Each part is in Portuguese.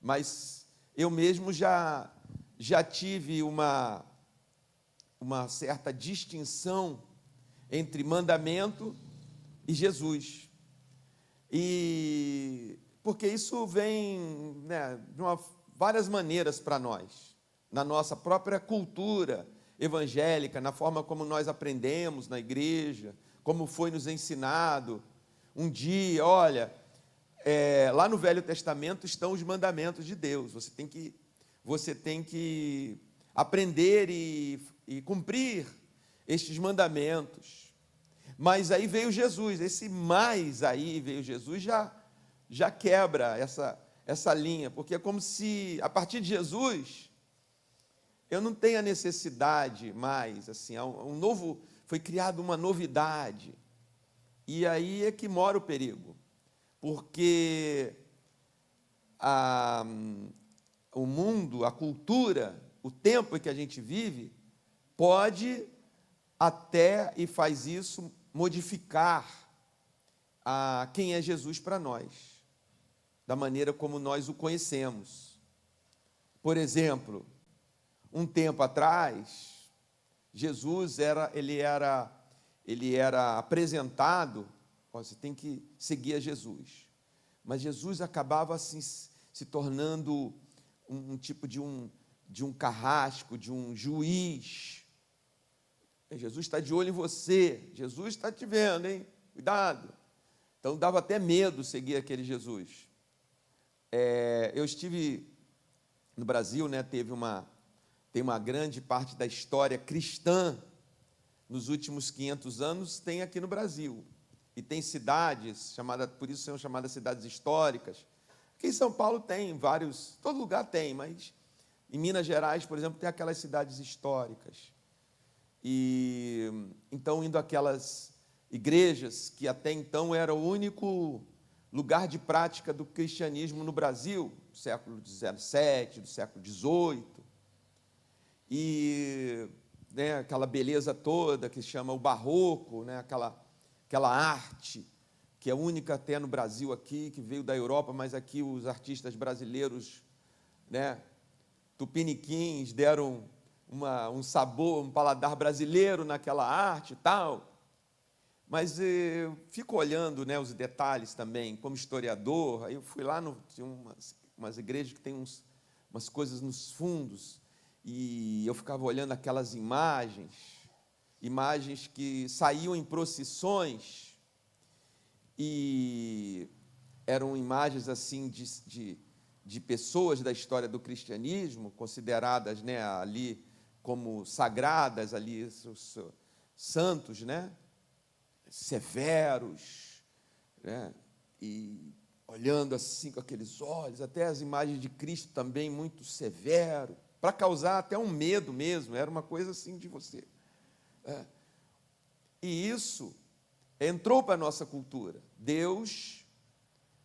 mas eu mesmo já tive uma certa distinção entre mandamento e Jesus. E porque isso vem, né, de várias maneiras para nós, na nossa própria cultura evangélica, na forma como nós aprendemos na igreja, como foi nos ensinado. Um dia, olha, lá no Velho Testamento estão os mandamentos de Deus. Você tem que aprender e cumprir estes mandamentos. Mas aí veio Jesus, veio Jesus já quebra essa linha, porque é como se, a partir de Jesus, eu não tenha necessidade mais, assim, foi criada uma novidade, e aí é que mora o perigo, porque o mundo, a cultura, o tempo em que a gente vive, pode até, e faz isso, modificar quem é Jesus para nós, da maneira como nós o conhecemos. Por exemplo, um tempo atrás, Jesus era apresentado, você tem que seguir a Jesus, mas Jesus acabava assim se tornando um tipo de um carrasco, de um juiz. Jesus está de olho em você, Jesus está te vendo, hein? Cuidado. Então dava até medo seguir aquele Jesus. Eu estive no Brasil, né? Tem uma grande parte da história cristã nos últimos 500 anos, tem aqui no Brasil. E tem cidades, por isso são chamadas cidades históricas. Aqui em São Paulo tem vários, todo lugar tem, mas em Minas Gerais, por exemplo, tem aquelas cidades históricas. E então, indo àquelas igrejas que até então era o único lugar de prática do cristianismo no Brasil, do século XVII, do século XVIII, e né, aquela beleza toda que se chama o barroco, né, aquela arte que é única até no Brasil aqui, que veio da Europa, mas aqui os artistas brasileiros, né, tupiniquins, deram um sabor, um paladar brasileiro naquela arte e tal. Mas eu fico olhando, né, os detalhes também, como historiador. Aí eu fui lá, tinha umas igrejas que tem umas coisas nos fundos, e eu ficava olhando aquelas imagens que saíam em procissões, e eram imagens assim de pessoas da história do cristianismo, consideradas, né, ali como sagradas, ali, os santos, né, severos, né, e olhando assim com aqueles olhos, até as imagens de Cristo também muito severo, para causar até um medo mesmo, era uma coisa assim de você. E isso entrou para a nossa cultura. Deus,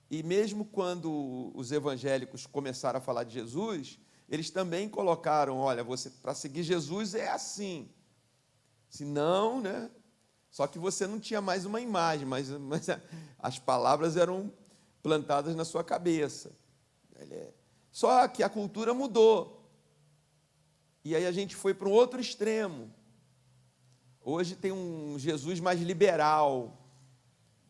e mesmo quando os evangélicos começaram a falar de Jesus, eles também colocaram, olha, você para seguir Jesus é assim. Se não, né? Só que você não tinha mais uma imagem, mas as palavras eram plantadas na sua cabeça. Só que a cultura mudou. E aí a gente foi para um outro extremo. Hoje tem um Jesus mais liberal.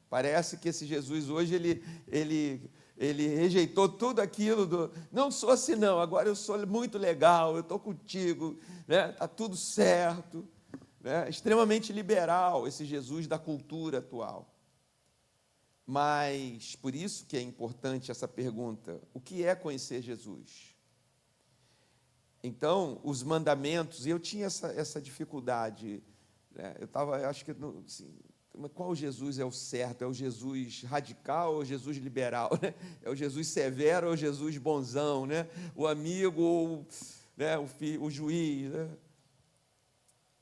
Parece que esse Jesus hoje, ele rejeitou tudo aquilo não sou assim não, agora eu sou muito legal, eu estou contigo, né? Está tudo certo, né? Extremamente liberal esse Jesus da cultura atual. Mas por isso que é importante essa pergunta: o que é conhecer Jesus? Então, os mandamentos, e eu tinha essa dificuldade, né? Eu acho que assim, qual Jesus é o certo? É o Jesus radical ou o Jesus liberal, né? É o Jesus severo ou o Jesus bonzão, né? O amigo ou, né, o juiz, né?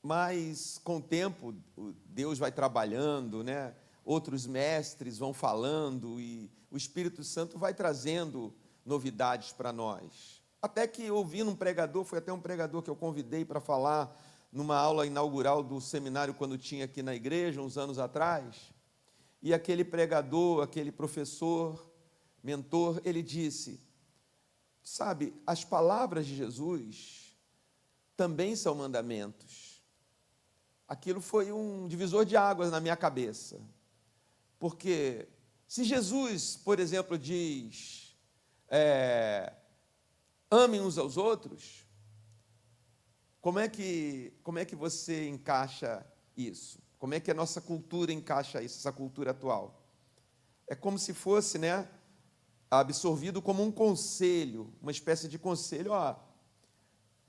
Mas com o tempo Deus vai trabalhando, né? Outros mestres vão falando e o Espírito Santo vai trazendo novidades para nós. Até que ouvindo um pregador, foi até um pregador que eu convidei para falar numa aula inaugural do seminário quando tinha aqui na igreja, uns anos atrás, e aquele pregador, aquele professor, mentor, ele disse: sabe, as palavras de Jesus também são mandamentos. Aquilo foi um divisor de águas na minha cabeça. Porque se Jesus, por exemplo, diz, amem uns aos outros, como é que você encaixa isso? Como é que a nossa cultura encaixa isso, essa cultura atual? É como se fosse, né, absorvido como um conselho, uma espécie de conselho.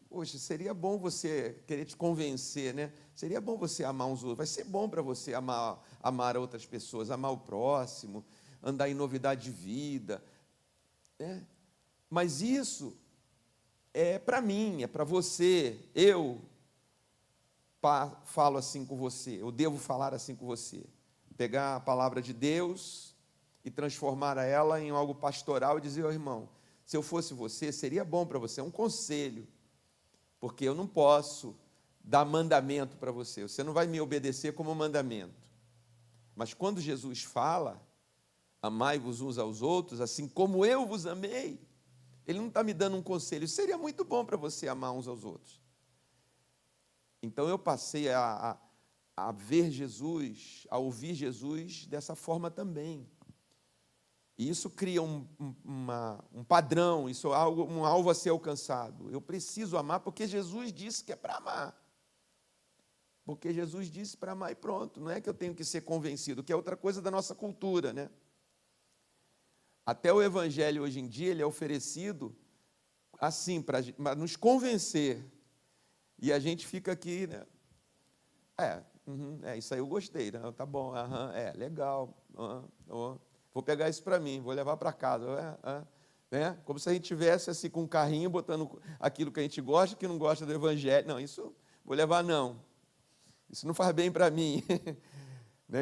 Poxa, seria bom você querer te convencer, né? Seria bom você amar uns outros. Vai ser bom para você amar outras pessoas, amar o próximo, andar em novidade de vida, né? Mas isso é para mim, é para você. Eu falo assim com você, eu devo falar assim com você. Pegar a palavra de Deus e transformar ela em algo pastoral e dizer, irmão, se eu fosse você, seria bom para você, é um conselho, porque eu não posso dar mandamento para você, você não vai me obedecer como mandamento. Mas quando Jesus fala, amai-vos uns aos outros, assim como eu vos amei, ele não está me dando um conselho, seria muito bom para você amar uns aos outros. Então eu passei a ver Jesus, a ouvir Jesus dessa forma também. E isso cria um padrão, isso é um alvo a ser alcançado. Eu preciso amar porque Jesus disse que é para amar. Porque Jesus disse para amar e pronto. Não é que eu tenho que ser convencido, que é outra coisa da nossa cultura, né? Até o Evangelho hoje em dia, ele é oferecido assim, para nos convencer. E a gente fica aqui, né? Isso aí eu gostei, né? Tá bom, legal. Vou pegar isso para mim, vou levar para casa. Né? Como se a gente tivesse assim com um carrinho, botando aquilo que a gente gosta, que não gosta do Evangelho. Não, isso vou levar, não. Isso não faz bem para mim.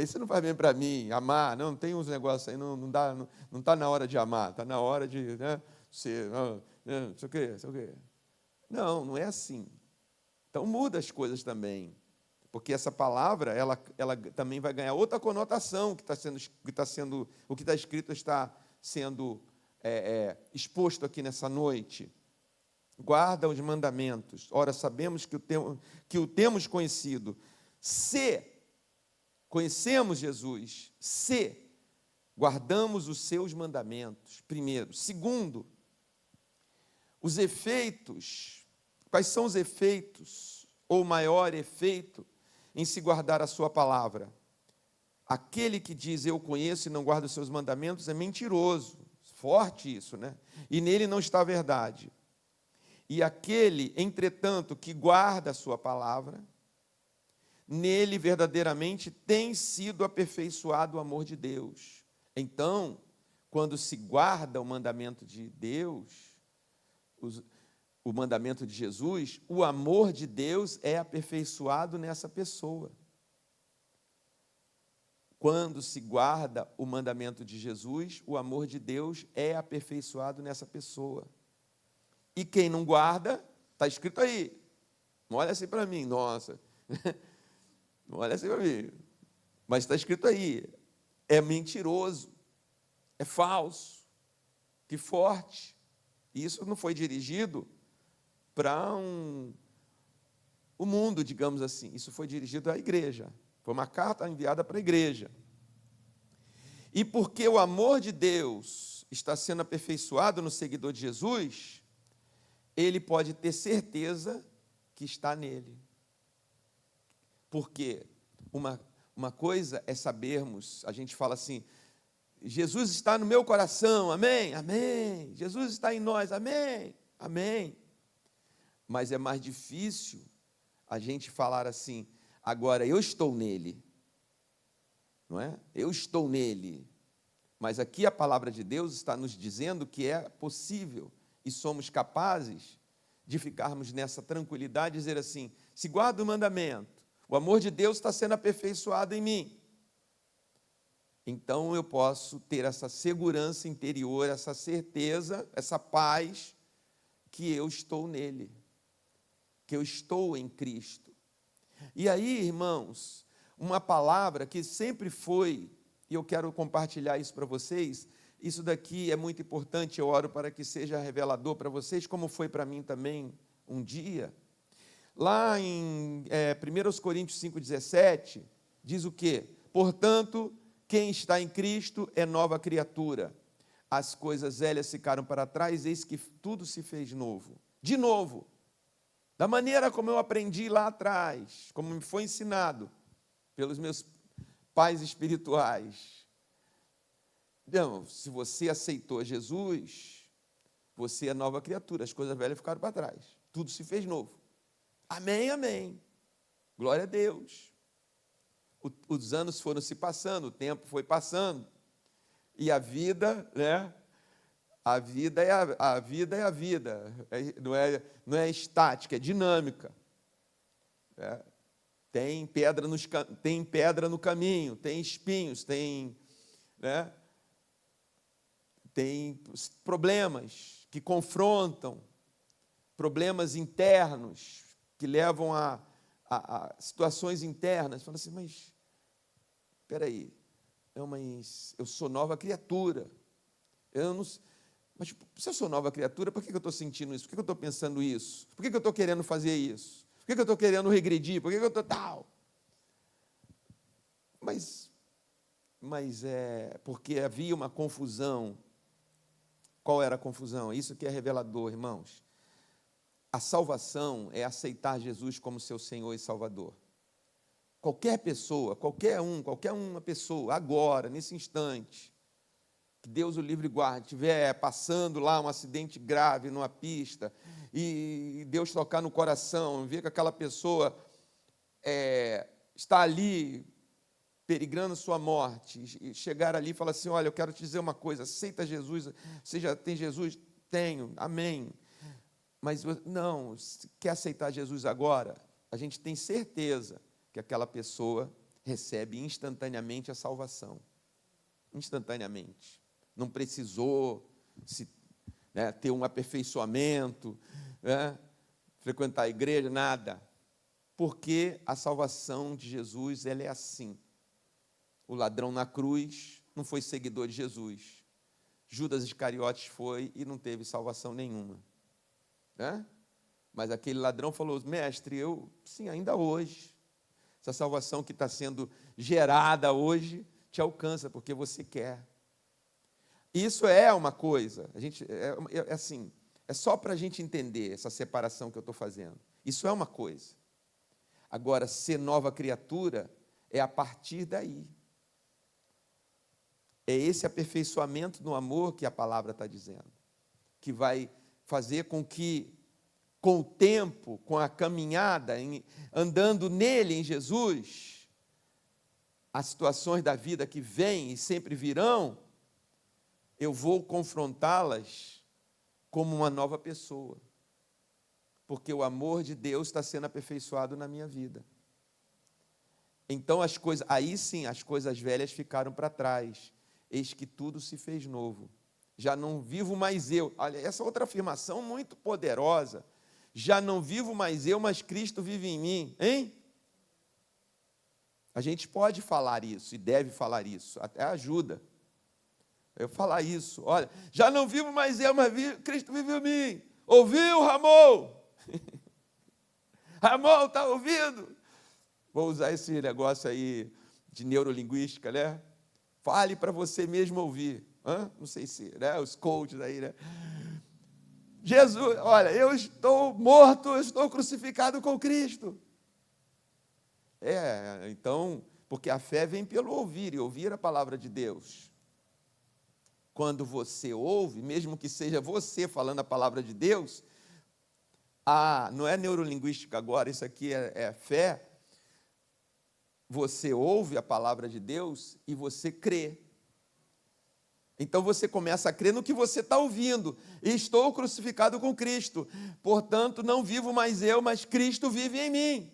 Isso não faz bem para mim. Amar, não tem uns negócios aí, não está na hora de amar, está na hora de, né, ser, não sei o quê. Não é assim. Então muda as coisas também, porque essa palavra ela também vai ganhar outra conotação, o que está escrito está sendo exposto aqui nessa noite. Guarda os mandamentos. Ora, sabemos que o temos conhecido. Se conhecemos Jesus, se guardamos os seus mandamentos, primeiro. Segundo, os efeitos. Quais são os efeitos, ou o maior efeito, em se guardar a sua palavra? Aquele que diz, eu conheço e não guarda os seus mandamentos, é mentiroso. Forte isso, né? E nele não está a verdade. E aquele, entretanto, que guarda a sua palavra, nele verdadeiramente tem sido aperfeiçoado o amor de Deus. Então, quando se guarda o mandamento de Deus, o mandamento de Jesus, o amor de Deus é aperfeiçoado nessa pessoa. Quando se guarda o mandamento de Jesus, o amor de Deus é aperfeiçoado nessa pessoa. E quem não guarda, está escrito aí. Não olha assim para mim, nossa. Não olha assim para mim. Mas está escrito aí. É mentiroso. É falso. Que forte. E isso não foi dirigido para o mundo, digamos assim. Isso foi dirigido à igreja. Foi uma carta enviada para a igreja. E porque o amor de Deus está sendo aperfeiçoado no seguidor de Jesus, ele pode ter certeza que está nele. Porque uma coisa é sabermos, a gente fala assim, Jesus está no meu coração, amém? Amém. Jesus está em nós, amém? Amém. Mas é mais difícil a gente falar assim, agora eu estou nele, não é? Eu estou nele. Mas aqui a palavra de Deus está nos dizendo que é possível e somos capazes de ficarmos nessa tranquilidade e dizer assim, se guarda o mandamento, o amor de Deus está sendo aperfeiçoado em mim. Então eu posso ter essa segurança interior, essa certeza, essa paz, que eu estou nele, que eu estou em Cristo. E aí, irmãos, uma palavra que sempre foi, e eu quero compartilhar isso para vocês, Isso daqui é muito importante, eu oro para que seja revelador para vocês, como foi para mim também um dia. Lá em 1 Coríntios 5,17, diz o quê? Portanto, quem está em Cristo é nova criatura. As coisas velhas ficaram para trás, eis que tudo se fez novo. De novo, da maneira como eu aprendi lá atrás, como me foi ensinado pelos meus pais espirituais. Então, se você aceitou Jesus, você é nova criatura, as coisas velhas ficaram para trás, tudo se fez novo. Amém, amém. Glória a Deus. Os anos foram se passando, o tempo foi passando, e a vida, né? A vida é a vida, não é estática, é dinâmica. Tem pedra no caminho, tem espinhos, tem problemas que confrontam, problemas internos que levam a situações internas. Fala assim, mas espera aí, eu sou nova criatura. Mas se eu sou nova criatura, por que eu estou sentindo isso? Por que eu estou pensando isso? Por que eu estou querendo fazer isso? Por que eu estou querendo regredir? Por que eu estou tal? Mas é porque havia uma confusão. Qual era a confusão? Isso que é revelador, irmãos. A salvação é aceitar Jesus como seu Senhor e Salvador. Qualquer pessoa, qualquer uma pessoa, agora, nesse instante, que Deus o livre e guarde, estiver passando lá um acidente grave numa pista, e Deus tocar no coração, ver que aquela pessoa está ali, perigrando sua morte, e chegar ali e falar assim, olha, eu quero te dizer uma coisa, aceita Jesus, você já tem Jesus? Tenho, amém. Mas não, quer aceitar Jesus agora? A gente tem certeza que aquela pessoa recebe instantaneamente a salvação. Instantaneamente. Não precisou ter um aperfeiçoamento, frequentar a igreja, nada. Porque a salvação de Jesus, ela é assim. O ladrão na cruz não foi seguidor de Jesus. Judas Iscariotes foi e não teve salvação nenhuma. Mas aquele ladrão falou, mestre, sim, ainda hoje, essa salvação que está sendo gerada hoje, te alcança, porque você quer. Isso é uma coisa, assim, é só para a gente entender essa separação que eu estou fazendo. Isso é uma coisa. Agora, ser nova criatura é a partir daí. É esse aperfeiçoamento no amor que a palavra está dizendo, que vai fazer com que, com o tempo, com a caminhada, andando nele, em Jesus, as situações da vida que vêm e sempre virão, eu vou confrontá-las como uma nova pessoa, porque o amor de Deus está sendo aperfeiçoado na minha vida. Então aí sim, as coisas velhas ficaram para trás, eis que tudo se fez novo. Já não vivo mais eu. Olha, essa outra afirmação muito poderosa. Já não vivo mais eu, mas Cristo vive em mim. Hein? A gente pode falar isso e deve falar isso. Até ajuda. Eu falar isso. Olha, já não vivo mais eu, mas Cristo vive em mim. Ouviu, Ramon? Ramon, está ouvindo? Vou usar esse negócio aí de neurolinguística, né? Fale para você mesmo ouvir. Não sei se, os coaches aí, Jesus, olha, eu estou morto, eu estou crucificado com Cristo. Então, porque a fé vem pelo ouvir, e ouvir a palavra de Deus. Quando você ouve, mesmo que seja você falando a palavra de Deus, não é neurolinguística agora, isso aqui é fé. Você ouve a palavra de Deus e você crê. Então você começa a crer no que você está ouvindo. Estou crucificado com Cristo. Portanto, não vivo mais eu, mas Cristo vive em mim.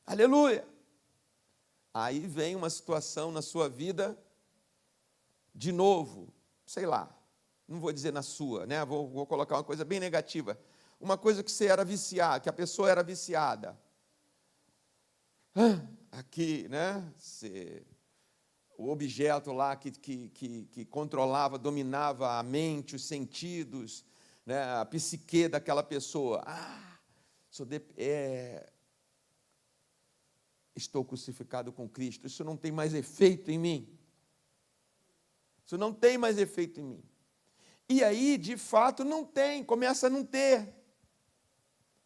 Aleluia. Aí vem uma situação na sua vida, de novo, sei lá, não vou dizer na sua, vou colocar uma coisa bem negativa. Uma coisa que você era viciado, que a pessoa era viciada. Aqui, você o objeto lá que controlava, dominava a mente, os sentidos, né, a psique daquela pessoa. Estou crucificado com Cristo, isso não tem mais efeito em mim. Isso não tem mais efeito em mim. E aí, de fato, não tem, começa a não ter.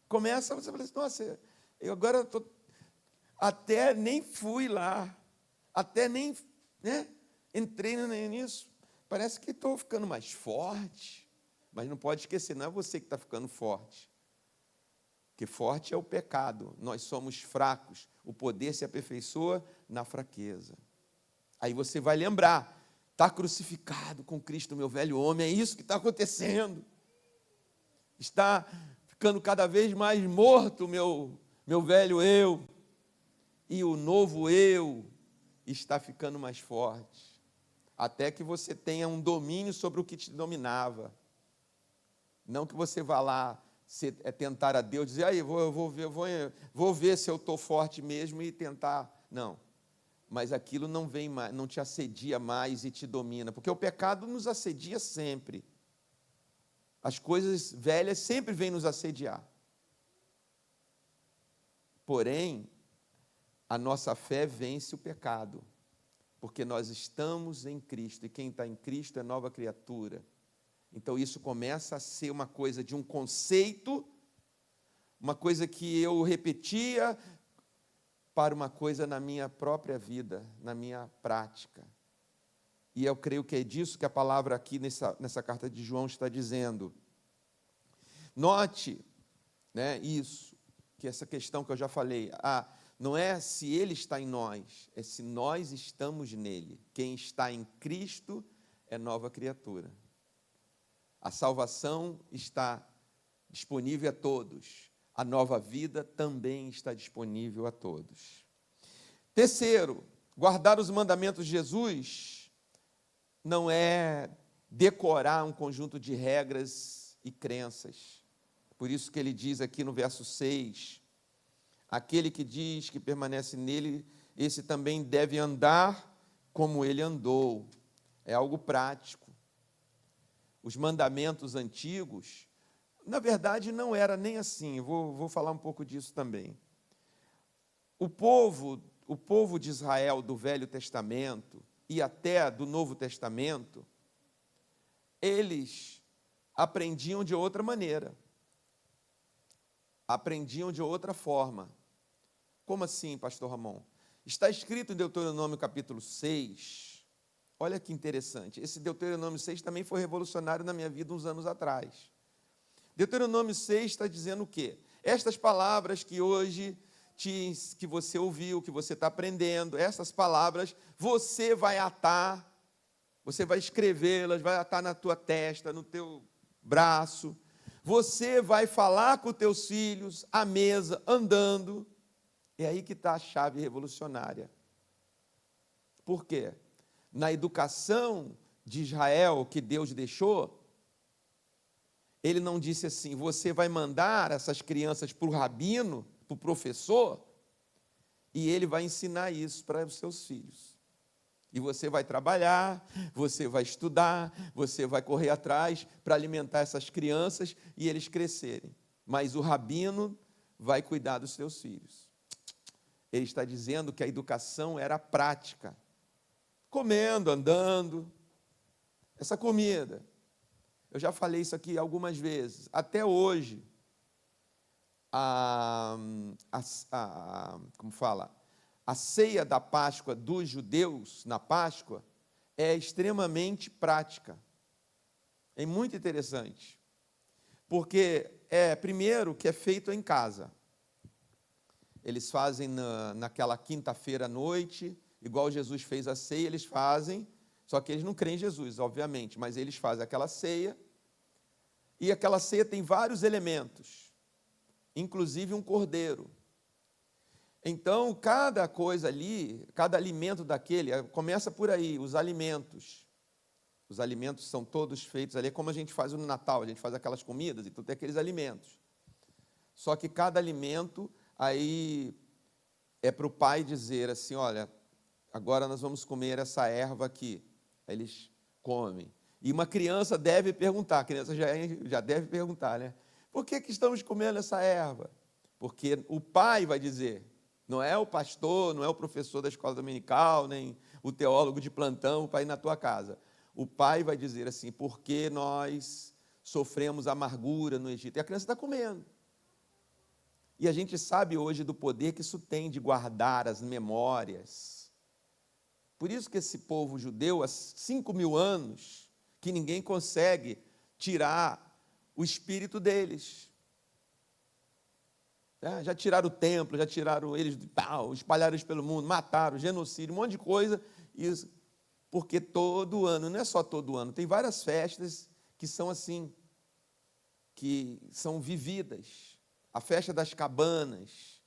Começa, você fala assim, nossa, eu agora até nem fui lá, até nem, né, entrei nisso. Parece que estou ficando mais forte, mas não pode esquecer, não é você que está ficando forte. Porque forte é o pecado, nós somos fracos, o poder se aperfeiçoa na fraqueza. Aí você vai lembrar, está crucificado com Cristo, meu velho homem, é isso que está acontecendo. Está ficando cada vez mais morto, meu velho eu, e o novo eu está ficando mais forte, até que você tenha um domínio sobre o que te dominava. Não que você vá lá tentar a Deus, dizer, aí, vou ver se eu estou forte mesmo e tentar. Não, mas aquilo não vem mais, não te assedia mais e te domina, porque o pecado nos assedia sempre. As coisas velhas sempre vêm nos assediar. Porém, a nossa fé vence o pecado, porque nós estamos em Cristo, e quem está em Cristo é nova criatura. Então isso começa a ser uma coisa de um conceito, uma coisa que eu repetia, para uma coisa na minha própria vida, na minha prática. E eu creio que é disso que a palavra aqui nessa carta de João está dizendo. Note, né, isso, que essa questão que eu já falei, não é se ele está em nós, é se nós estamos nele. Quem está em Cristo é nova criatura. A salvação está disponível a todos. A nova vida também está disponível a todos. Terceiro, guardar os mandamentos de Jesus não é decorar um conjunto de regras e crenças. Por isso que ele diz aqui no verso 6, aquele que diz que permanece nele, esse também deve andar como ele andou. É algo prático. Os mandamentos antigos, na verdade, não era nem assim. Vou falar um pouco disso também. O povo de Israel do Velho Testamento e até do Novo Testamento, eles aprendiam de outra maneira. Aprendiam de outra forma. Como assim, pastor Ramon? Está escrito em Deuteronômio capítulo 6, olha que interessante, esse Deuteronômio 6 também foi revolucionário na minha vida uns anos atrás. Deuteronômio 6 está dizendo o quê? Estas palavras que hoje, que você ouviu, que você está aprendendo, essas palavras você vai atar, você vai escrevê-las, vai atar na tua testa, no teu braço, você vai falar com os teus filhos à mesa, andando. É aí que está a chave revolucionária. Por quê? Na educação de Israel que Deus deixou, ele não disse assim, você vai mandar essas crianças para o rabino, para o professor, e ele vai ensinar isso para os seus filhos. E você vai trabalhar, você vai estudar, você vai correr atrás para alimentar essas crianças e eles crescerem. Mas o rabino vai cuidar dos seus filhos. Ele está dizendo que a educação era prática. Comendo, andando, essa comida. Eu já falei isso aqui algumas vezes. Até hoje, como fala? A ceia da Páscoa dos judeus, na Páscoa, é extremamente prática. É muito interessante. Porque, primeiro, que é feito em casa. Eles fazem naquela quinta-feira à noite, igual Jesus fez a ceia, eles fazem, só que eles não creem em Jesus, obviamente, mas eles fazem aquela ceia, e aquela ceia tem vários elementos, inclusive um cordeiro. Então, cada coisa ali, cada alimento daquele, começa por aí, os alimentos. Os alimentos são todos feitos ali, é como a gente faz no Natal, a gente faz aquelas comidas, então tem aqueles alimentos. Só que cada alimento, aí, é para o pai dizer assim, olha, agora nós vamos comer essa erva aqui. Aí eles comem. E uma criança deve perguntar, a criança já deve perguntar, né? Por que estamos comendo essa erva? Porque o pai vai dizer, não é o pastor, não é o professor da escola dominical, nem o teólogo de plantão para ir na tua casa. O pai vai dizer assim, porque nós sofremos amargura no Egito. E a criança está comendo. E a gente sabe hoje do poder que isso tem de guardar as memórias. Por isso que esse povo judeu, há 5.000 anos, que ninguém consegue tirar o espírito deles. Já tiraram o templo, já tiraram eles, espalharam eles pelo mundo, mataram, genocídio, um monte de coisa. Isso, porque todo ano, não é só todo ano, tem várias festas que são assim, que são vividas. A festa das cabanas,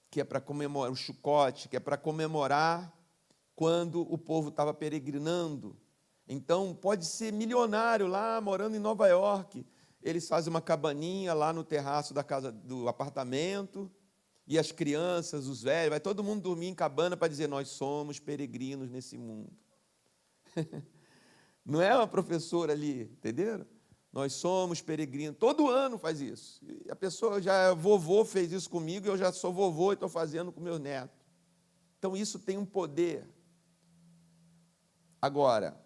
que é para comemorar o Sucote, que é para comemorar quando o povo estava peregrinando. Então, pode ser milionário lá, morando em Nova York. Eles fazem uma cabaninha lá no terraço da casa, do apartamento, e as crianças, os velhos, vai todo mundo dormir em cabana para dizer, nós somos peregrinos nesse mundo. Não é uma professora ali, entenderam? Nós somos peregrinos, todo ano faz isso. E a pessoa já, vovô fez isso comigo, eu já sou vovô e estou fazendo com meus netos. Então, isso tem um poder. Agora,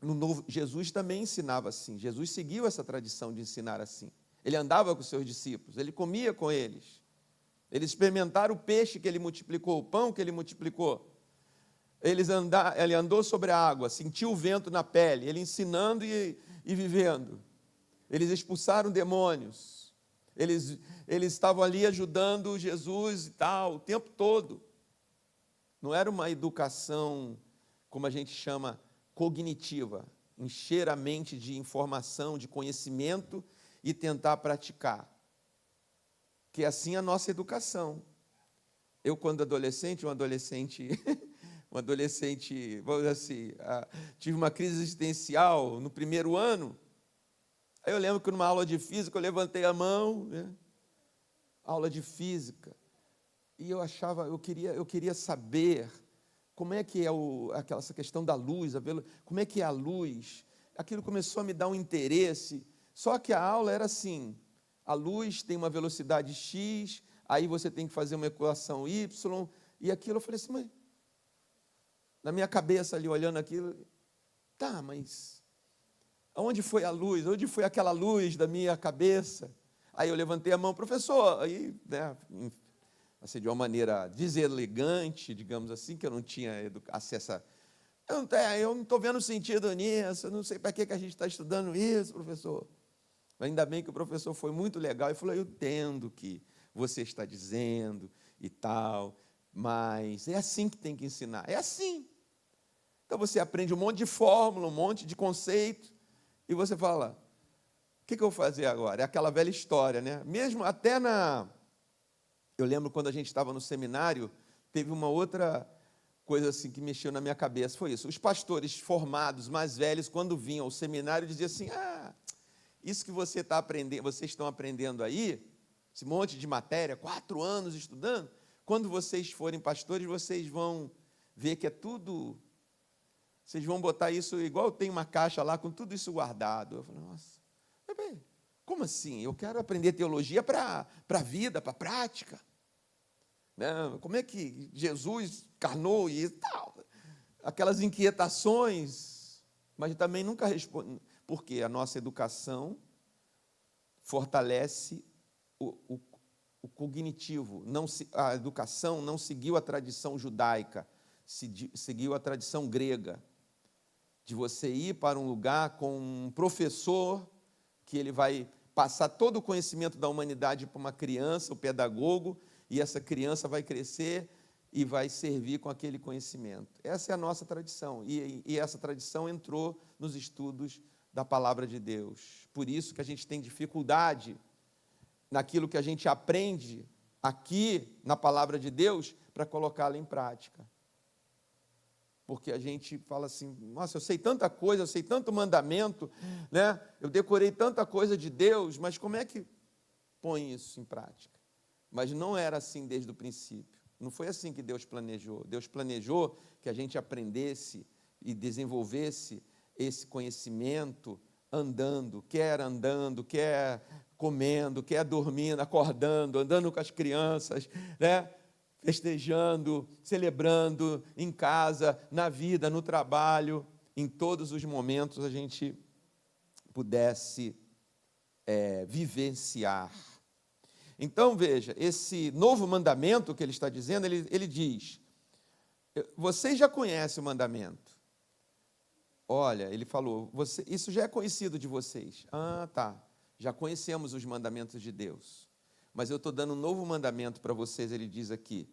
no Novo, Jesus também ensinava assim, Jesus seguiu essa tradição de ensinar assim. Ele andava com os seus discípulos, ele comia com eles. Eles experimentaram o peixe que ele multiplicou, o pão que ele multiplicou. Ele andou sobre a água, sentiu o vento na pele, ele ensinando e vivendo. Eles expulsaram demônios. Eles estavam ali ajudando Jesus e tal, o tempo todo. Não era uma educação, como a gente chama, cognitiva, encher a mente de informação, de conhecimento e tentar praticar. Que é assim a nossa educação. Eu, quando adolescente, vamos dizer assim, tive uma crise existencial no primeiro ano. Aí eu lembro que numa aula de física eu levantei a mão, né? Aula de física, e eu queria saber como é que é essa questão da luz, como é que é a luz. Aquilo começou a me dar um interesse, só que a aula era assim, a luz tem uma velocidade X, aí você tem que fazer uma equação Y, e aquilo eu falei assim, mas na minha cabeça ali, olhando aquilo, tá, mas aonde foi a luz? Onde foi aquela luz da minha cabeça? Aí eu levantei a mão, professor, aí, né, assim, de uma maneira deselegante, digamos assim, que eu não tinha acesso a... Eu não estou vendo sentido nisso, eu não sei para que a gente está estudando isso, professor. Ainda bem que o professor foi muito legal e falou, eu entendo o que você está dizendo e tal, mas é assim que tem que ensinar, é assim. Então você aprende um monte de fórmula, um monte de conceito, e você fala, o que eu vou fazer agora? É aquela velha história, né? Mesmo até eu lembro quando a gente estava no seminário, teve uma outra coisa assim que mexeu na minha cabeça, foi isso. Os pastores formados, mais velhos, quando vinham ao seminário, diziam assim, isso que vocês estão aprendendo aí, esse monte de matéria, 4 anos estudando, quando vocês forem pastores, vocês vão ver que é tudo... Vocês vão botar isso, igual tem uma caixa lá com tudo isso guardado. Eu falei, nossa, como assim? Eu quero aprender teologia para a vida, para a prática. Né? Como é que Jesus encarnou e tal? Aquelas inquietações, mas também nunca responde. Porque a nossa educação fortalece o cognitivo. A educação não seguiu a tradição judaica, seguiu a tradição grega. De você ir para um lugar com um professor, que ele vai passar todo o conhecimento da humanidade para uma criança, o pedagogo, e essa criança vai crescer e vai servir com aquele conhecimento. Essa é a nossa tradição, e essa tradição entrou nos estudos da palavra de Deus. Por isso que a gente tem dificuldade naquilo que a gente aprende aqui na palavra de Deus para colocá-la em prática. Porque a gente fala assim, nossa, eu sei tanta coisa, eu sei tanto mandamento, né? Eu decorei tanta coisa de Deus, mas como é que põe isso em prática? Mas não era assim desde o princípio. Não foi assim que Deus planejou. Deus planejou que a gente aprendesse e desenvolvesse esse conhecimento andando, quer comendo, quer dormindo, acordando, andando com as crianças, né? Festejando, celebrando em casa, na vida, no trabalho, em todos os momentos a gente pudesse vivenciar. Então, veja, esse novo mandamento que ele está dizendo, ele diz, vocês já conhecem o mandamento. Olha, ele falou, isso já é conhecido de vocês. Ah, tá, já conhecemos os mandamentos de Deus. Mas eu estou dando um novo mandamento para vocês, ele diz aqui.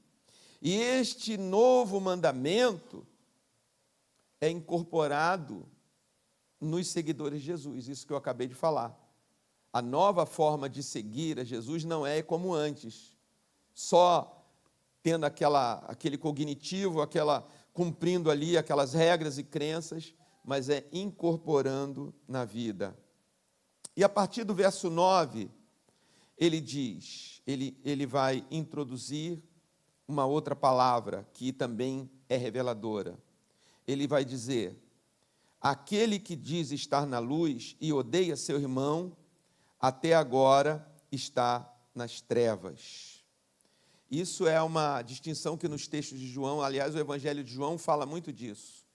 E este novo mandamento é incorporado nos seguidores de Jesus, isso que eu acabei de falar. A nova forma de seguir a Jesus não é como antes, só tendo aquele cognitivo, cumprindo ali aquelas regras e crenças, mas é incorporando na vida. E a partir do verso 9, ele diz, ele vai introduzir uma outra palavra que também é reveladora. Ele vai dizer, aquele que diz estar na luz e odeia seu irmão, até agora está nas trevas. Isso é uma distinção que nos textos de João, aliás, o Evangelho de João fala muito disso.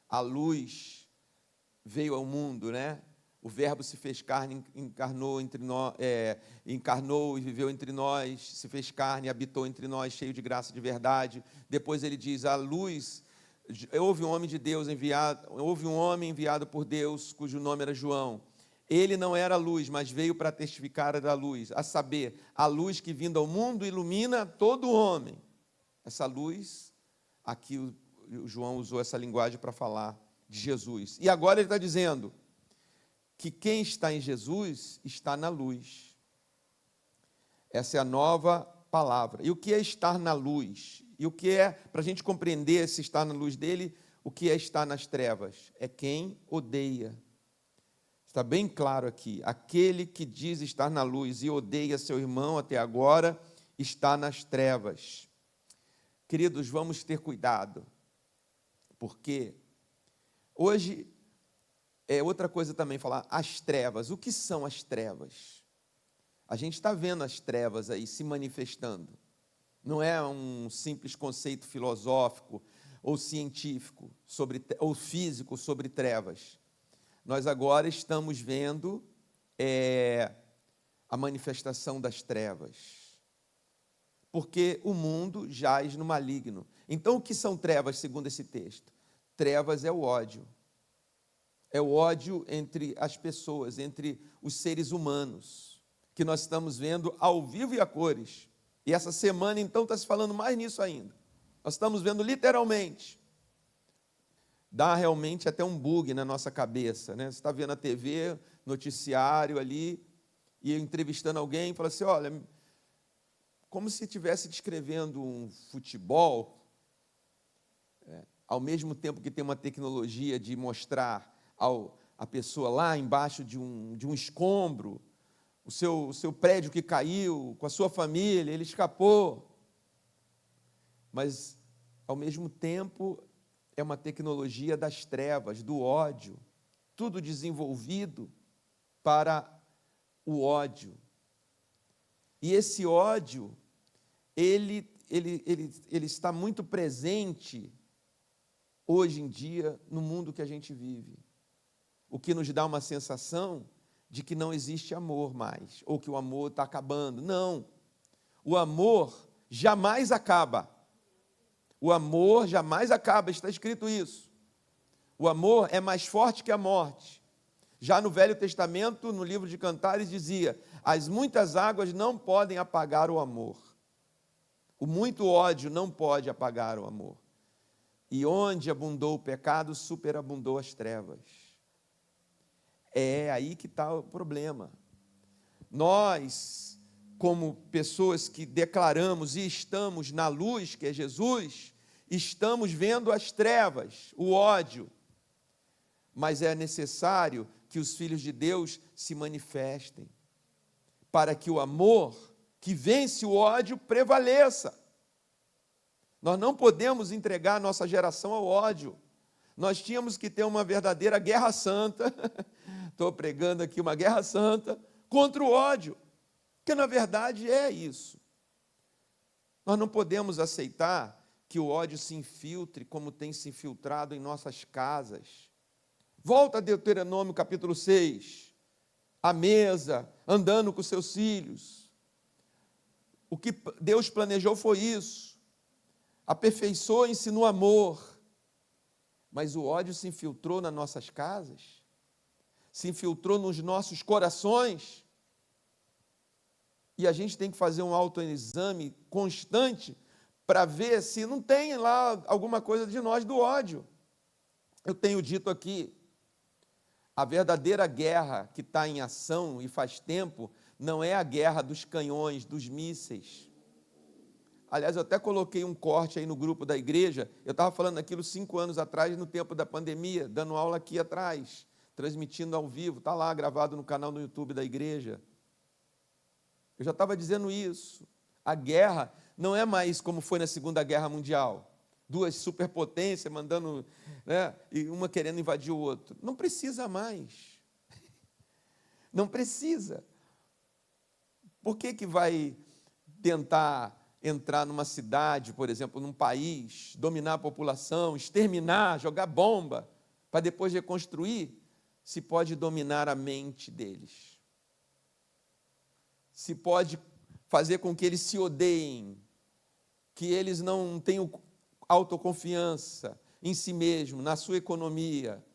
A luz veio ao mundo, né? O Verbo se fez carne, encarnou e viveu entre nós, se fez carne, habitou entre nós, cheio de graça e de verdade. Depois ele diz, a luz, houve um homem enviado por Deus, cujo nome era João. Ele não era luz, mas veio para testificar da luz, a saber, a luz que vindo ao mundo ilumina todo homem. Essa luz, aqui o João usou essa linguagem para falar de Jesus. E agora ele está dizendo que quem está em Jesus está na luz. Essa é a nova palavra. E o que é estar na luz? E o que é, para a gente compreender se está na luz dele, o que é estar nas trevas? É quem odeia. Está bem claro aqui, aquele que diz estar na luz e odeia seu irmão até agora, está nas trevas. Queridos, vamos ter cuidado, porque hoje é outra coisa também falar, as trevas. O que são as trevas? A gente está vendo as trevas aí se manifestando. Não é um simples conceito filosófico ou científico ou físico sobre trevas. Nós agora estamos vendo a manifestação das trevas, porque o mundo jaz no maligno. Então, o que são trevas, segundo esse texto? Trevas é o ódio. É o ódio entre as pessoas, entre os seres humanos, que nós estamos vendo ao vivo e a cores. E essa semana, então, está se falando mais nisso ainda. Nós estamos vendo literalmente. Dá realmente até um bug na nossa cabeça, né? Você está vendo a TV, noticiário ali, e entrevistando alguém, fala assim, olha, como se estivesse descrevendo um futebol, ao mesmo tempo que tem uma tecnologia de mostrar a pessoa lá embaixo de um escombro, o seu prédio que caiu, com a sua família, ele escapou. Mas, ao mesmo tempo, é uma tecnologia das trevas, do ódio, tudo desenvolvido para o ódio. E esse ódio, ele está muito presente hoje em dia no mundo que a gente vive. O que nos dá uma sensação de que não existe amor mais, ou que o amor está acabando. Não, o amor jamais acaba. O amor jamais acaba, está escrito isso. O amor é mais forte que a morte. Já no Velho Testamento, no livro de Cantares, dizia, as muitas águas não podem apagar o amor. O muito ódio não pode apagar o amor. E onde abundou o pecado, superabundou as trevas. É aí que está o problema. Nós, como pessoas que declaramos e estamos na luz, que é Jesus, estamos vendo as trevas, o ódio. Mas é necessário que os filhos de Deus se manifestem, para que o amor que vence o ódio prevaleça. Nós não podemos entregar a nossa geração ao ódio. Nós tínhamos que ter uma verdadeira guerra santa, estou pregando aqui uma guerra santa, contra o ódio, que na verdade é isso. Nós não podemos aceitar que o ódio se infiltre como tem se infiltrado em nossas casas. Volta a Deuteronômio capítulo 6, à mesa, andando com seus filhos. O que Deus planejou foi isso. Aperfeiçoem-se no amor. Mas o ódio se infiltrou nas nossas casas, se infiltrou nos nossos corações. E a gente tem que fazer um autoexame constante para ver se não tem lá alguma coisa de nós do ódio. Eu tenho dito aqui, a verdadeira guerra que está em ação e faz tempo, não é a guerra dos canhões, dos mísseis. Aliás, eu até coloquei um corte aí no grupo da igreja, eu estava falando aquilo 5 anos atrás, no tempo da pandemia, dando aula aqui atrás, transmitindo ao vivo, está lá gravado no canal no YouTube da igreja. Eu já estava dizendo isso. A guerra não é mais como foi na Segunda Guerra Mundial. 2 superpotências mandando, né, e uma querendo invadir o outro. Não precisa mais. Não precisa. Por que vai tentar entrar numa cidade, por exemplo, num país, dominar a população, exterminar, jogar bomba, para depois reconstruir, se pode dominar a mente deles? Se pode fazer com que eles se odeiem, que eles não tenham autoconfiança em si mesmo, na sua economia,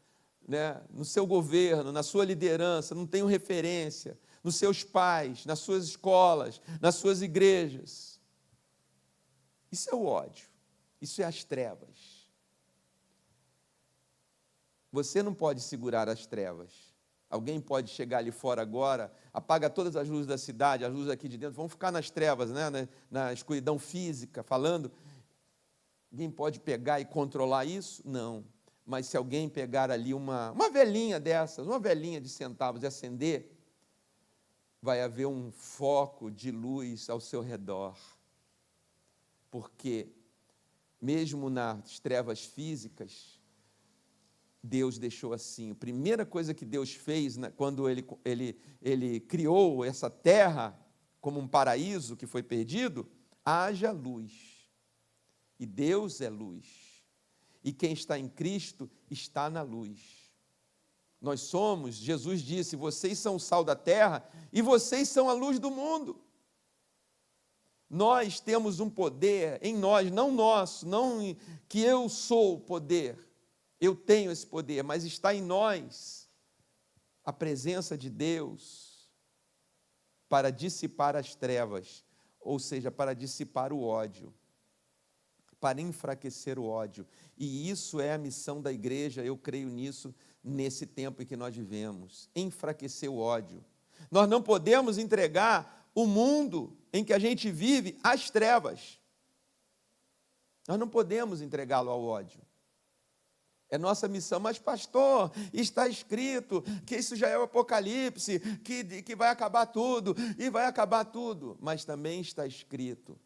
né, no seu governo, na sua liderança, não tenham referência, nos seus pais, nas suas escolas, nas suas igrejas. Isso é o ódio, isso é as trevas. Você não pode segurar as trevas. Alguém pode chegar ali fora agora, apaga todas as luzes da cidade, as luzes aqui de dentro, vamos ficar nas trevas, né, na escuridão física, falando. Alguém pode pegar e controlar isso? Não. Mas se alguém pegar ali uma velinha dessas, uma velinha de centavos e acender, vai haver um foco de luz ao seu redor. Porque, mesmo nas trevas físicas, Deus deixou assim. A primeira coisa que Deus fez, quando ele criou essa terra como um paraíso que foi perdido, haja luz. E Deus é luz. E quem está em Cristo está na luz. Nós somos, Jesus disse, vocês são o sal da terra e vocês são a luz do mundo. Nós temos um poder em nós, não nosso, não que eu sou o poder. Eu tenho esse poder, mas está em nós a presença de Deus para dissipar as trevas, ou seja, para dissipar o ódio, para enfraquecer o ódio. E isso é a missão da igreja, eu creio nisso, nesse tempo em que nós vivemos, enfraquecer o ódio. Nós não podemos entregar o mundo em que a gente vive às trevas. Nós não podemos entregá-lo ao ódio. É nossa missão, mas pastor, está escrito que isso já é o Apocalipse, que vai acabar tudo, e vai acabar tudo. Mas também está escrito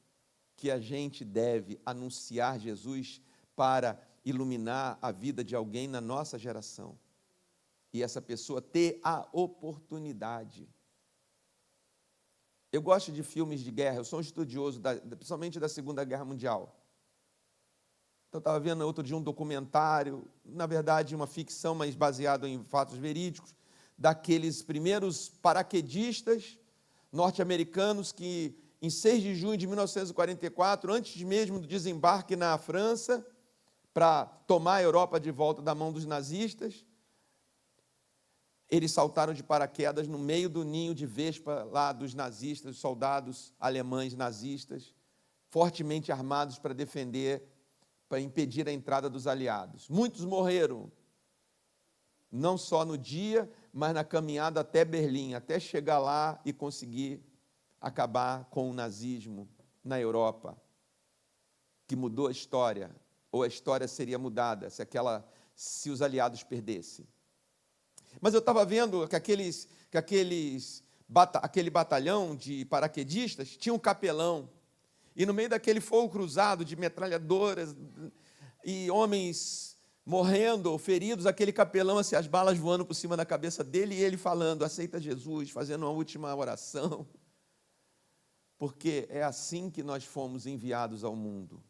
que a gente deve anunciar Jesus para iluminar a vida de alguém na nossa geração. E essa pessoa ter a oportunidade. Eu gosto de filmes de guerra, eu sou um estudioso, principalmente da Segunda Guerra Mundial. Então, eu estava vendo outro dia um documentário, na verdade uma ficção, mas baseado em fatos verídicos, daqueles primeiros paraquedistas norte-americanos que, em 6 de junho de 1944, antes mesmo do desembarque na França, para tomar a Europa de volta da mão dos nazistas, eles saltaram de paraquedas no meio do ninho de vespa lá dos nazistas, dos soldados alemães nazistas, fortemente armados para defender, para impedir a entrada dos aliados. Muitos morreram, não só no dia, mas na caminhada até Berlim, até chegar lá e conseguir acabar com o nazismo na Europa, que mudou a história, ou a história seria mudada se os aliados perdessem. Mas eu estava vendo que aquele batalhão de paraquedistas tinha um capelão, E no meio daquele fogo cruzado de metralhadoras e homens morrendo ou feridos, aquele capelão, assim, as balas voando por cima da cabeça dele e ele falando, aceita Jesus, fazendo uma última oração. Porque é assim que nós fomos enviados ao mundo,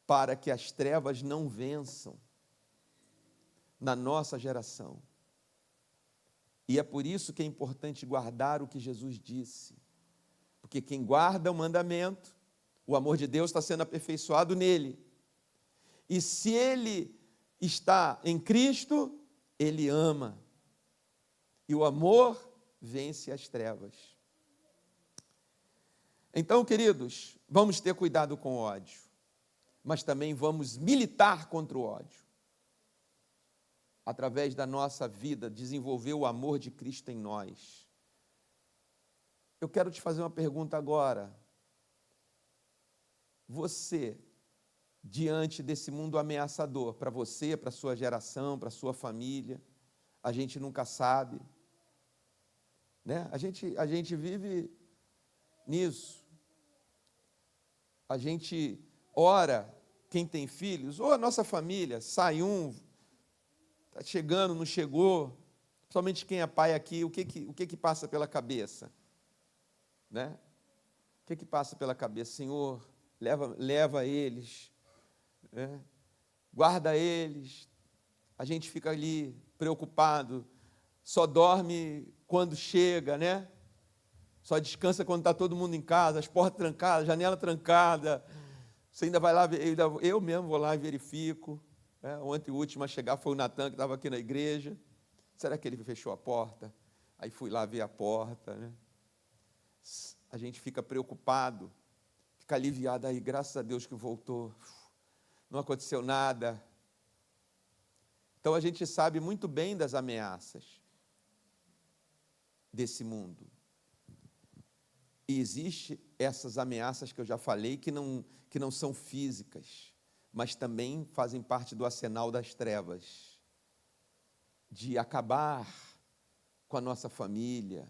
para que as trevas não vençam na nossa geração. E é por isso que é importante guardar o que Jesus disse. Porque quem guarda o mandamento, o amor de Deus está sendo aperfeiçoado nele. E se ele está em Cristo, ele ama. E o amor vence as trevas. Então, queridos, vamos ter cuidado com o ódio, mas também vamos militar contra o ódio. Através da nossa vida, desenvolver o amor de Cristo em nós. Eu quero te fazer uma pergunta agora. Você, diante desse mundo ameaçador, para você, para a sua geração, para a sua família, a gente nunca sabe, né? A gente vive nisso. A gente ora, quem tem filhos, ou a nossa família, sai um, está chegando, não chegou, somente quem é pai aqui, o que passa pela cabeça? Né? O que passa pela cabeça? Senhor, leva eles, né? Guarda eles. A gente fica ali preocupado, só dorme quando chega, né? Só descansa quando está todo mundo em casa, as portas trancadas, janela trancada. Você ainda vai lá, eu mesmo vou lá e verifico. Né? Ontem o último a chegar foi o Natan, que estava aqui na igreja. Será que ele fechou a porta? Aí fui lá ver a porta, né? A gente fica preocupado, fica aliviado, aí, graças a Deus que voltou, não aconteceu nada. Então a gente sabe muito bem das ameaças desse mundo. E existem essas ameaças que eu já falei, que não são físicas, mas também fazem parte do arsenal das trevas, de acabar com a nossa família,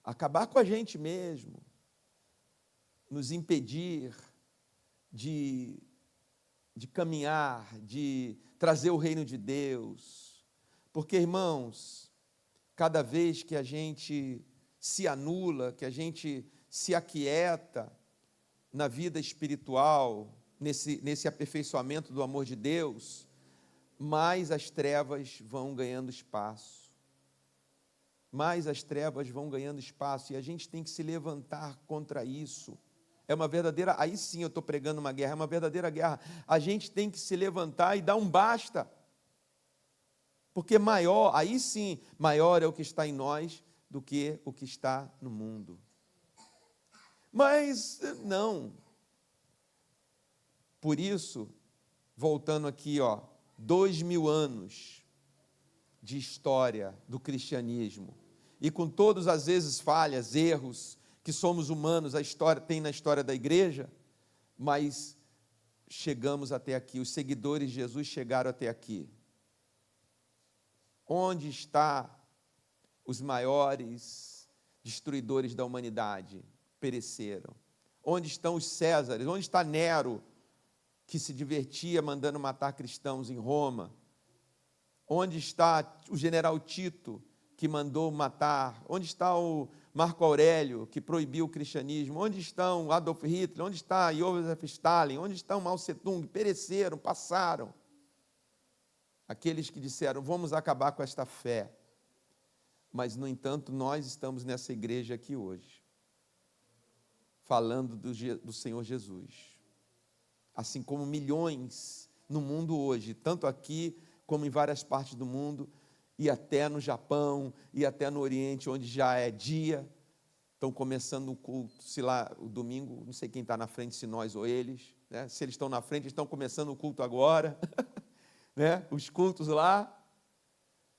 acabar com a gente mesmo, nos impedir de caminhar, de trazer o reino de Deus. Porque, irmãos, cada vez que a gente se anula, que a gente se aquieta na vida espiritual, nesse aperfeiçoamento do amor de Deus, mais as trevas vão ganhando espaço. Mais as trevas vão ganhando espaço, e a gente tem que se levantar contra isso. É uma verdadeira, aí sim eu estou pregando uma guerra, é uma verdadeira guerra. A gente tem que se levantar e dar um basta. Porque maior, aí sim, maior é o que está em nós do que o que está no mundo. Mas não. Por isso, voltando aqui, 2000 anos de história do cristianismo, e com todas as vezes falhas, erros, que somos humanos, a história tem na história da igreja, mas chegamos até aqui, os seguidores de Jesus chegaram até aqui. Onde estão os maiores destruidores da humanidade? Pereceram. Onde estão os Césares? Onde está Nero, que se divertia mandando matar cristãos em Roma? Onde está o general Tito, que mandou matar? Onde está o Marco Aurélio, que proibiu o cristianismo? Onde estão Adolf Hitler? Onde está Joseph Stalin? Onde estão Mao Tse-tung? Pereceram, passaram. Aqueles que disseram, vamos acabar com esta fé. Mas, no entanto, nós estamos nessa igreja aqui hoje, falando do Senhor Jesus. Assim como milhões no mundo hoje, tanto aqui como em várias partes do mundo, e até no Japão, e até no Oriente, onde já é dia, estão começando o culto, se lá, o domingo, não sei quem está na frente, se nós ou eles, né? Se eles estão na frente, eles estão começando o culto agora, né? Os cultos lá,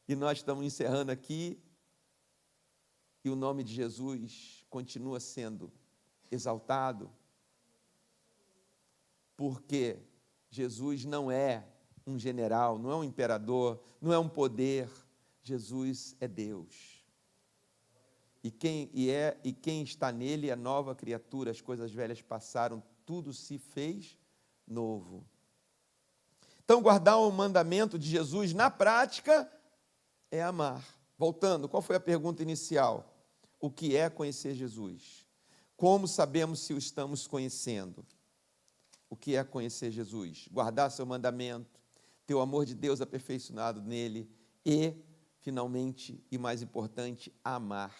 e nós estamos encerrando aqui, e o nome de Jesus continua sendo exaltado, porque Jesus não é um general, não é um imperador, não é um poder, Jesus é Deus. E quem está nele é nova criatura, as coisas velhas passaram, tudo se fez novo. Então, guardar o mandamento de Jesus na prática é amar. Voltando, qual foi a pergunta inicial? O que é conhecer Jesus? Como sabemos se o estamos conhecendo? O que é conhecer Jesus? Guardar seu mandamento, ter o amor de Deus aperfeiçoado nele e, finalmente, e mais importante, amar.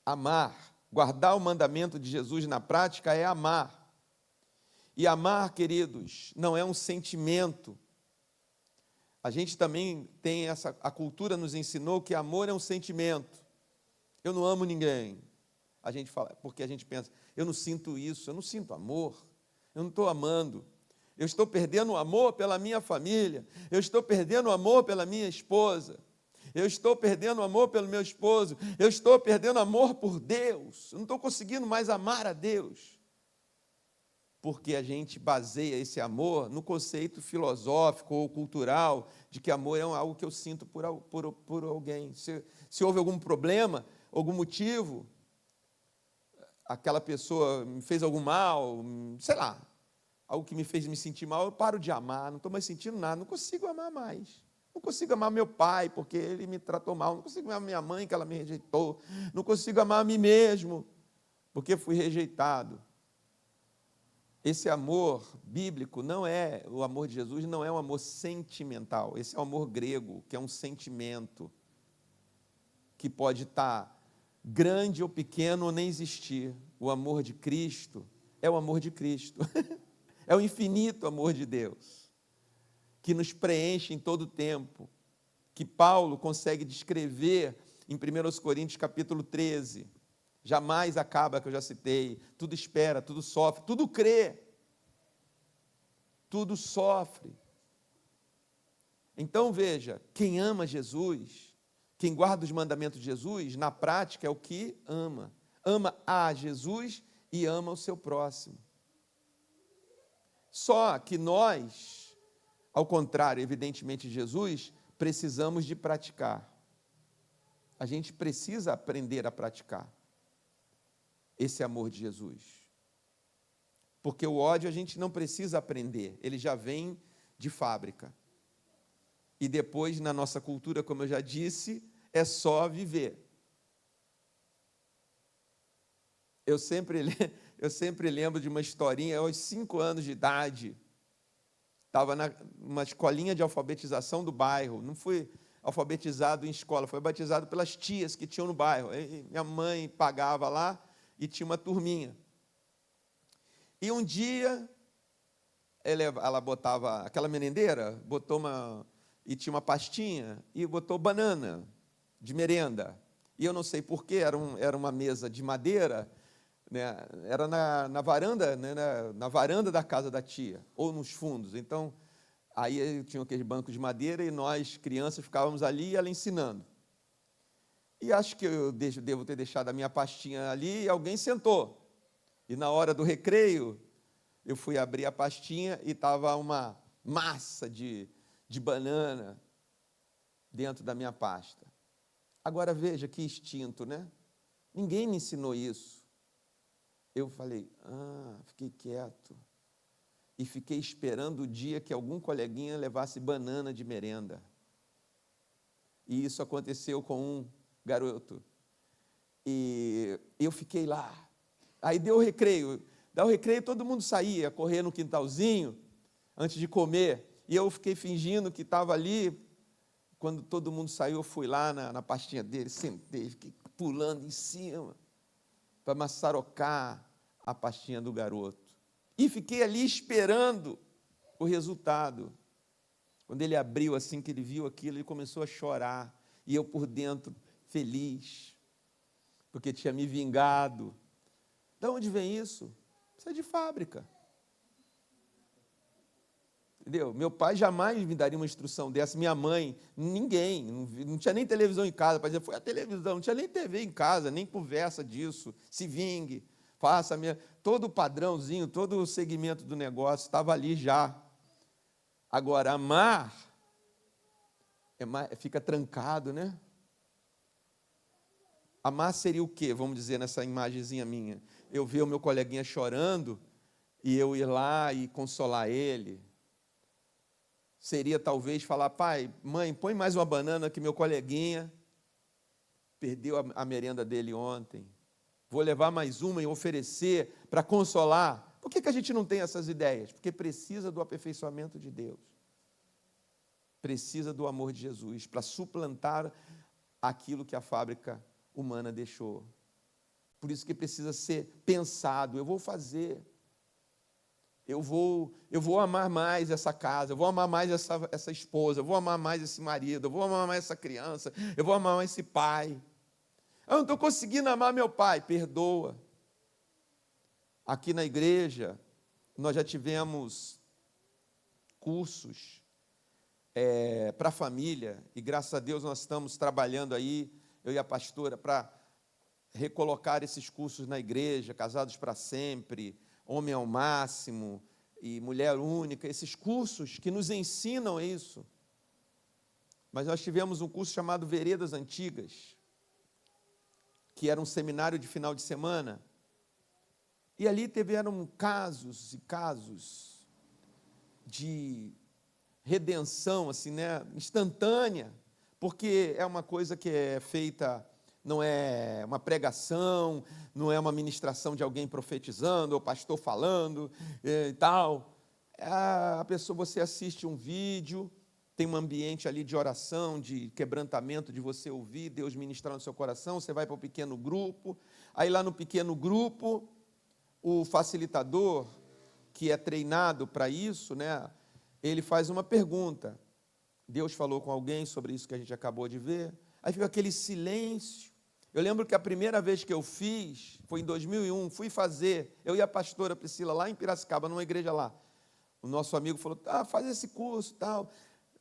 Amar, guardar o mandamento de Jesus na prática é amar. E amar, queridos, não é um sentimento. A gente também tem a cultura nos ensinou que amor é um sentimento. Eu não amo ninguém. A gente fala, porque a gente pensa, eu não sinto isso, eu não sinto amor, eu não estou amando. Eu estou perdendo o amor pela minha família, eu estou perdendo o amor pela minha esposa, eu estou perdendo o amor pelo meu esposo, eu estou perdendo amor por Deus, eu não estou conseguindo mais amar a Deus. Porque a gente baseia esse amor no conceito filosófico ou cultural de que amor é algo que eu sinto por alguém. Se houve algum problema, algum motivo, aquela pessoa me fez algum mal, sei lá, algo que me fez me sentir mal, eu paro de amar, não estou mais sentindo nada, não consigo amar mais. Não consigo amar meu pai, porque ele me tratou mal, não consigo amar minha mãe, que ela me rejeitou, não consigo amar a mim mesmo, porque fui rejeitado. Esse amor bíblico não é, o amor de Jesus não é um amor sentimental, esse é o amor grego, que é um sentimento, que pode estar grande ou pequeno ou nem existir. O amor de Cristo é o amor de Cristo, é o infinito amor de Deus, que nos preenche em todo o tempo, que Paulo consegue descrever em 1 Coríntios capítulo 13, jamais acaba, que eu já citei, tudo espera, tudo sofre, tudo crê, tudo sofre. Então veja, quem ama Jesus, quem guarda os mandamentos de Jesus, na prática é o que ama. Ama a Jesus e ama o seu próximo. Só que nós, ao contrário, evidentemente, de Jesus, precisamos de praticar. A gente precisa aprender a praticar esse amor de Jesus. Porque o ódio a gente não precisa aprender, ele já vem de fábrica. E depois, na nossa cultura, como eu já disse, é só viver. Eu sempre lembro de uma historinha, aos 5 anos de idade, estava numa escolinha de alfabetização do bairro, não fui alfabetizado em escola, fui batizado pelas tias que tinham no bairro. Minha mãe pagava lá e tinha uma turminha. E um dia, ela botava, aquela merendeira, e tinha uma pastinha, e botou banana de merenda. E eu não sei porquê, era uma mesa de madeira, né, era na varanda, né, na varanda da casa da tia, ou nos fundos. Então, aí tinha aqueles bancos de madeira, e nós, crianças, ficávamos ali e ela ensinando. E acho que eu devo ter deixado a minha pastinha ali, e alguém sentou. E na hora do recreio, eu fui abrir a pastinha e estava uma massa de banana dentro da minha pasta. Agora veja que instinto, né? Ninguém me ensinou isso. Eu falei, fiquei quieto. E fiquei esperando o dia que algum coleguinha levasse banana de merenda. E isso aconteceu com um garoto. E eu fiquei lá. Aí deu o recreio. Dá o recreio, todo mundo saía, correr no quintalzinho, antes de comer. E eu fiquei fingindo que estava ali. Quando todo mundo saiu, eu fui lá na pastinha dele, sentei, fiquei pulando em cima, para maçarocar a pastinha do garoto. E fiquei ali esperando o resultado. Quando ele abriu, assim que ele viu aquilo, ele começou a chorar. E eu por dentro, feliz, porque tinha me vingado. De onde vem isso? Isso é de fábrica. Entendeu? Meu pai jamais me daria uma instrução dessa, minha mãe, ninguém, não tinha nem televisão em casa, para dizer, foi a televisão, não tinha nem TV em casa, nem conversa disso, se vingue, faça todo o padrãozinho, todo o segmento do negócio estava ali já. Agora, amar, fica trancado, né? Amar seria o quê? Vamos dizer, nessa imagenzinha minha. Eu ver o meu coleguinha chorando e eu ir lá e consolar ele. Seria talvez falar, pai, mãe, põe mais uma banana que meu coleguinha perdeu a merenda dele ontem. Vou levar mais uma e oferecer para consolar. Por que a gente não tem essas ideias? Porque precisa do aperfeiçoamento de Deus. Precisa do amor de Jesus para suplantar aquilo que a fábrica humana deixou. Por isso que precisa ser pensado. Eu vou fazer. Eu vou amar mais essa casa, eu vou amar mais essa esposa, eu vou amar mais esse marido, eu vou amar mais essa criança, eu vou amar mais esse pai. Eu não estou conseguindo amar meu pai, perdoa. Aqui na igreja, nós já tivemos cursos para a família, e graças a Deus nós estamos trabalhando aí, eu e a pastora, para recolocar esses cursos na igreja, Casados para Sempre, Homem ao Máximo e Mulher Única, esses cursos que nos ensinam isso. Mas nós tivemos um curso chamado Veredas Antigas, que era um seminário de final de semana, e ali tiveram casos e casos de redenção, assim, né, instantânea, porque é uma coisa que é feita, não é uma pregação, não é uma ministração de alguém profetizando, ou pastor falando e tal. A pessoa, você assiste um vídeo, tem um ambiente ali de oração, de quebrantamento, de você ouvir Deus ministrar no seu coração, você vai para o pequeno grupo, aí lá no pequeno grupo, o facilitador, que é treinado para isso, né, ele faz uma pergunta. Deus falou com alguém sobre isso que a gente acabou de ver? Aí fica aquele silêncio. Eu lembro que a primeira vez que eu fiz, foi em 2001, fui fazer, eu e a pastora Priscila, lá em Piracicaba, numa igreja lá. O nosso amigo falou, faz esse curso, tal,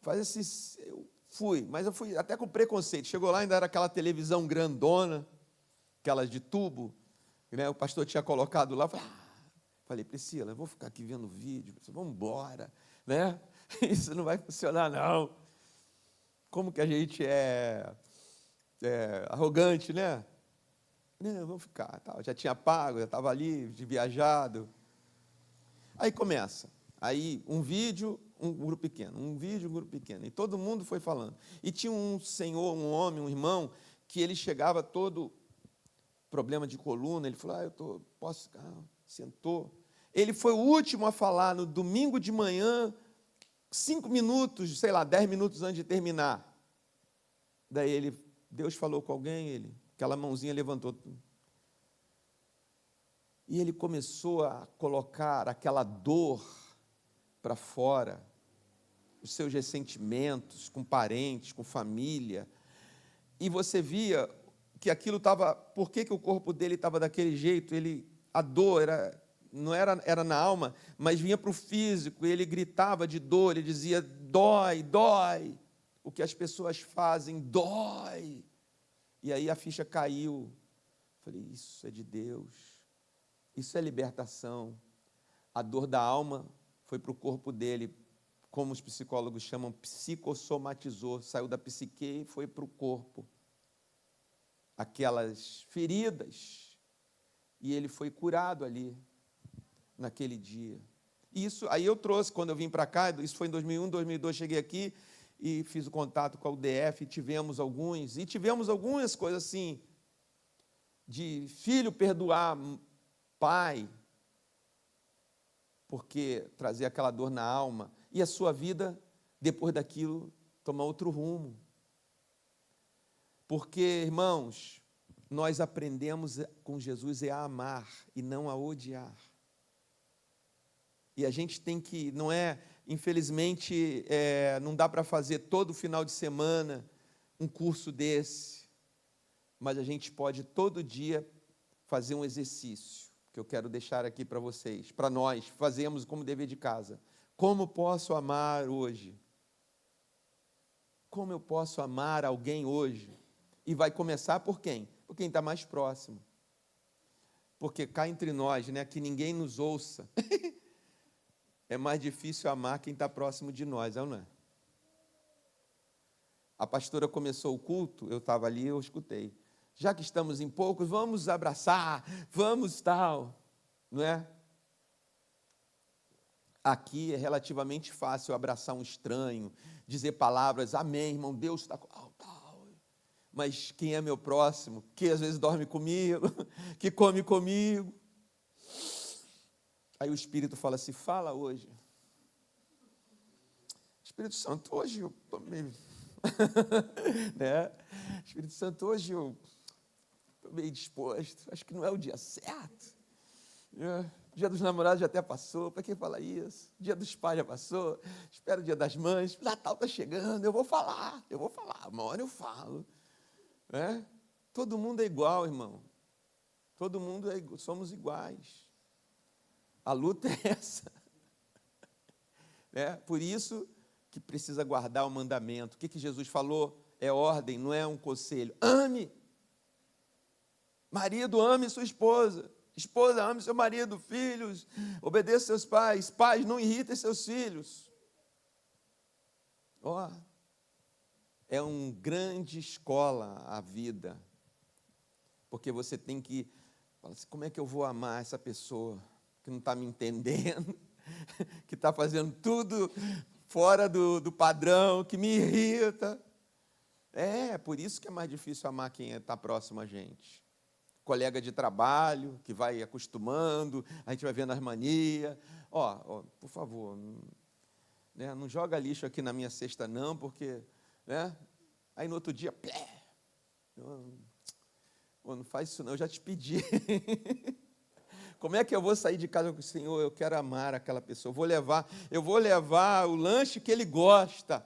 faz esse... Eu fui, mas eu fui até com preconceito. Chegou lá, ainda era aquela televisão grandona, aquelas de tubo, né? O pastor tinha colocado lá, falei, Priscila, eu vou ficar aqui vendo vídeo, vamos embora, né? Isso não vai funcionar, não. Como que a gente é arrogante, né? Não, vamos ficar, tal. Já tinha pago, já estava ali, de viajado. Aí começa, aí um vídeo, um grupo pequeno, um vídeo, um grupo pequeno, e todo mundo foi falando. E tinha um senhor, um homem, um irmão, que ele chegava todo problema de coluna, ele falou, posso ficar? Sentou. Ele foi o último a falar no domingo de manhã, 5 minutos, sei lá, 10 minutos antes de terminar. Daí Deus falou com alguém, aquela mãozinha levantou. E ele começou a colocar aquela dor para fora, os seus ressentimentos com parentes, com família. E você via que aquilo estava... Por que o corpo dele estava daquele jeito? A dor não era na alma, mas vinha para o físico, e ele gritava de dor, ele dizia, dói, dói. O que as pessoas fazem, dói. E aí a ficha caiu. Falei, isso é de Deus. Isso é libertação. A dor da alma foi para o corpo dele, como os psicólogos chamam, psicossomatizou, saiu da psique e foi para o corpo. Aquelas feridas. E ele foi curado ali, naquele dia. Isso, aí eu trouxe, quando eu vim para cá, isso foi em 2001, 2002, cheguei aqui e fiz o contato com a UDF, tivemos algumas coisas assim, de filho perdoar pai, porque trazia aquela dor na alma, e a sua vida, depois daquilo, tomar outro rumo. Porque, irmãos, nós aprendemos com Jesus a amar e não a odiar. E a gente tem que, infelizmente, não dá para fazer todo final de semana um curso desse, mas a gente pode todo dia fazer um exercício, que eu quero deixar aqui para vocês, para nós, fazemos como dever de casa. Como posso amar hoje? Como eu posso amar alguém hoje? E vai começar por quem? Por quem está mais próximo. Porque cá entre nós, né, que ninguém nos ouça, é mais difícil amar quem está próximo de nós, não é? A pastora começou o culto, eu estava ali, eu escutei. Já que estamos em poucos, vamos abraçar, vamos tal, não é? Aqui é relativamente fácil abraçar um estranho, dizer palavras, amém, irmão, Deus está... Mas quem é meu próximo, que às vezes dorme comigo, que come comigo. Aí o Espírito fala assim, fala hoje. Espírito Santo, hoje eu estou meio... né? Espírito Santo, hoje eu estou meio disposto. Acho que não é o dia certo. Dia dos namorados já até passou. Para quem fala isso? Dia dos pais já passou. Espera o dia das mães. Natal está chegando. Eu vou falar. Uma hora eu falo. Todo mundo é igual, irmão. Todo mundo somos iguais. A luta é essa. Por isso que precisa guardar o mandamento. O que Jesus falou? É ordem, não é um conselho. Ame. Marido, ame sua esposa. Esposa, ame seu marido. Filhos, obedeça seus pais. Pais, não irritem seus filhos. É uma grande escola a vida. Porque você tem que falar assim, como é que eu vou amar essa pessoa que não está me entendendo, que está fazendo tudo fora do padrão, que me irrita. Por isso que é mais difícil amar quem está próximo a gente. Colega de trabalho, que vai acostumando, a gente vai vendo as manias. Por favor, não joga lixo aqui na minha cesta não, porque... Aí no outro dia, não faz isso não, eu já te pedi. Como é que eu vou sair de casa com o Senhor? Eu quero amar aquela pessoa, eu vou levar o lanche que ele gosta.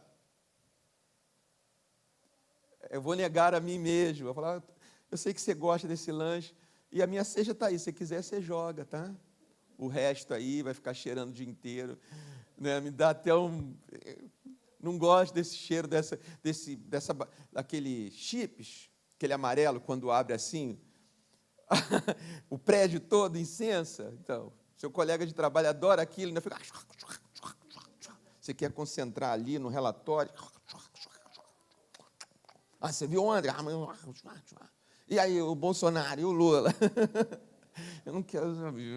Eu vou negar a mim mesmo, eu vou falar, eu sei que você gosta desse lanche, e a minha ceja está aí, se você quiser você joga, tá? O resto aí vai ficar cheirando o dia inteiro, me dá até não gosto desse cheiro, daquele chips, aquele amarelo, quando abre assim, o prédio todo incensa. Então, seu colega de trabalho adora aquilo, ainda fica... Você quer concentrar ali no relatório. Você viu ontem? E aí, o Bolsonaro e o Lula? Eu não quero saber.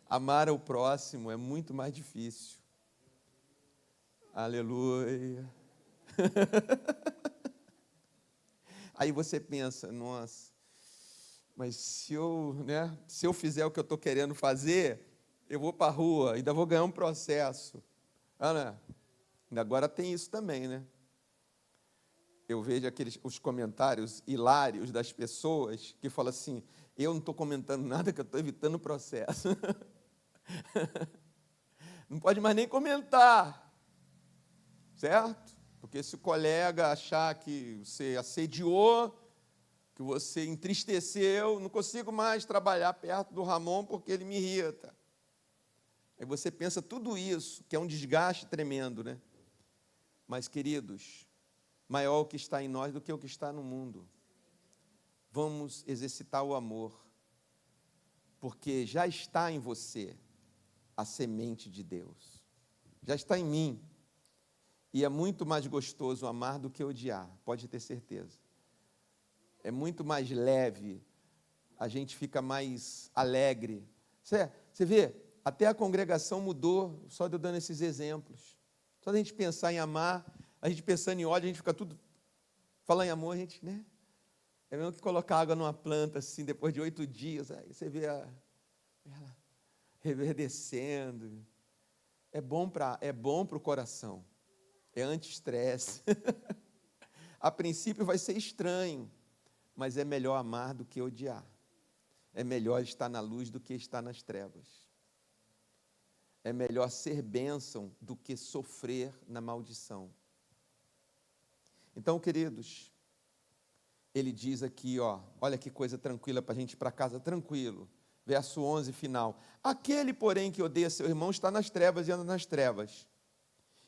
Amar o próximo é muito mais difícil. Aleluia. Aí você pensa, nossa, mas se eu fizer o que eu estou querendo fazer, eu vou para a rua, ainda vou ganhar um processo. Agora tem isso também, né? Eu vejo os comentários hilários das pessoas que falam assim, eu não estou comentando nada, que eu estou evitando o processo. Não pode mais nem comentar, certo? Porque se o colega achar que você assediou, que você entristeceu, não consigo mais trabalhar perto do Ramon porque ele me irrita. Aí você pensa tudo isso, que é um desgaste tremendo, né? Mas, queridos, maior o que está em nós do que o que está no mundo. Vamos exercitar o amor, porque já está em você a semente de Deus. Já está em mim. E é muito mais gostoso amar do que odiar, pode ter certeza. É muito mais leve, a gente fica mais alegre. Você vê, até a congregação mudou, só de eu dando esses exemplos. Só de a gente pensar em amar, a gente pensando em ódio, a gente fica tudo... Falar em amor, a gente, é mesmo que colocar água numa planta, assim, depois de 8 dias, aí você vê ela reverdecendo. É bom para o coração. É anti-estresse. A princípio vai ser estranho, mas é melhor amar do que odiar. É melhor estar na luz do que estar nas trevas. É melhor ser bênção do que sofrer na maldição. Então, queridos, ele diz aqui, olha que coisa tranquila para a gente ir para casa tranquilo. Verso 11, final. Aquele, porém, que odeia seu irmão está nas trevas e anda nas trevas.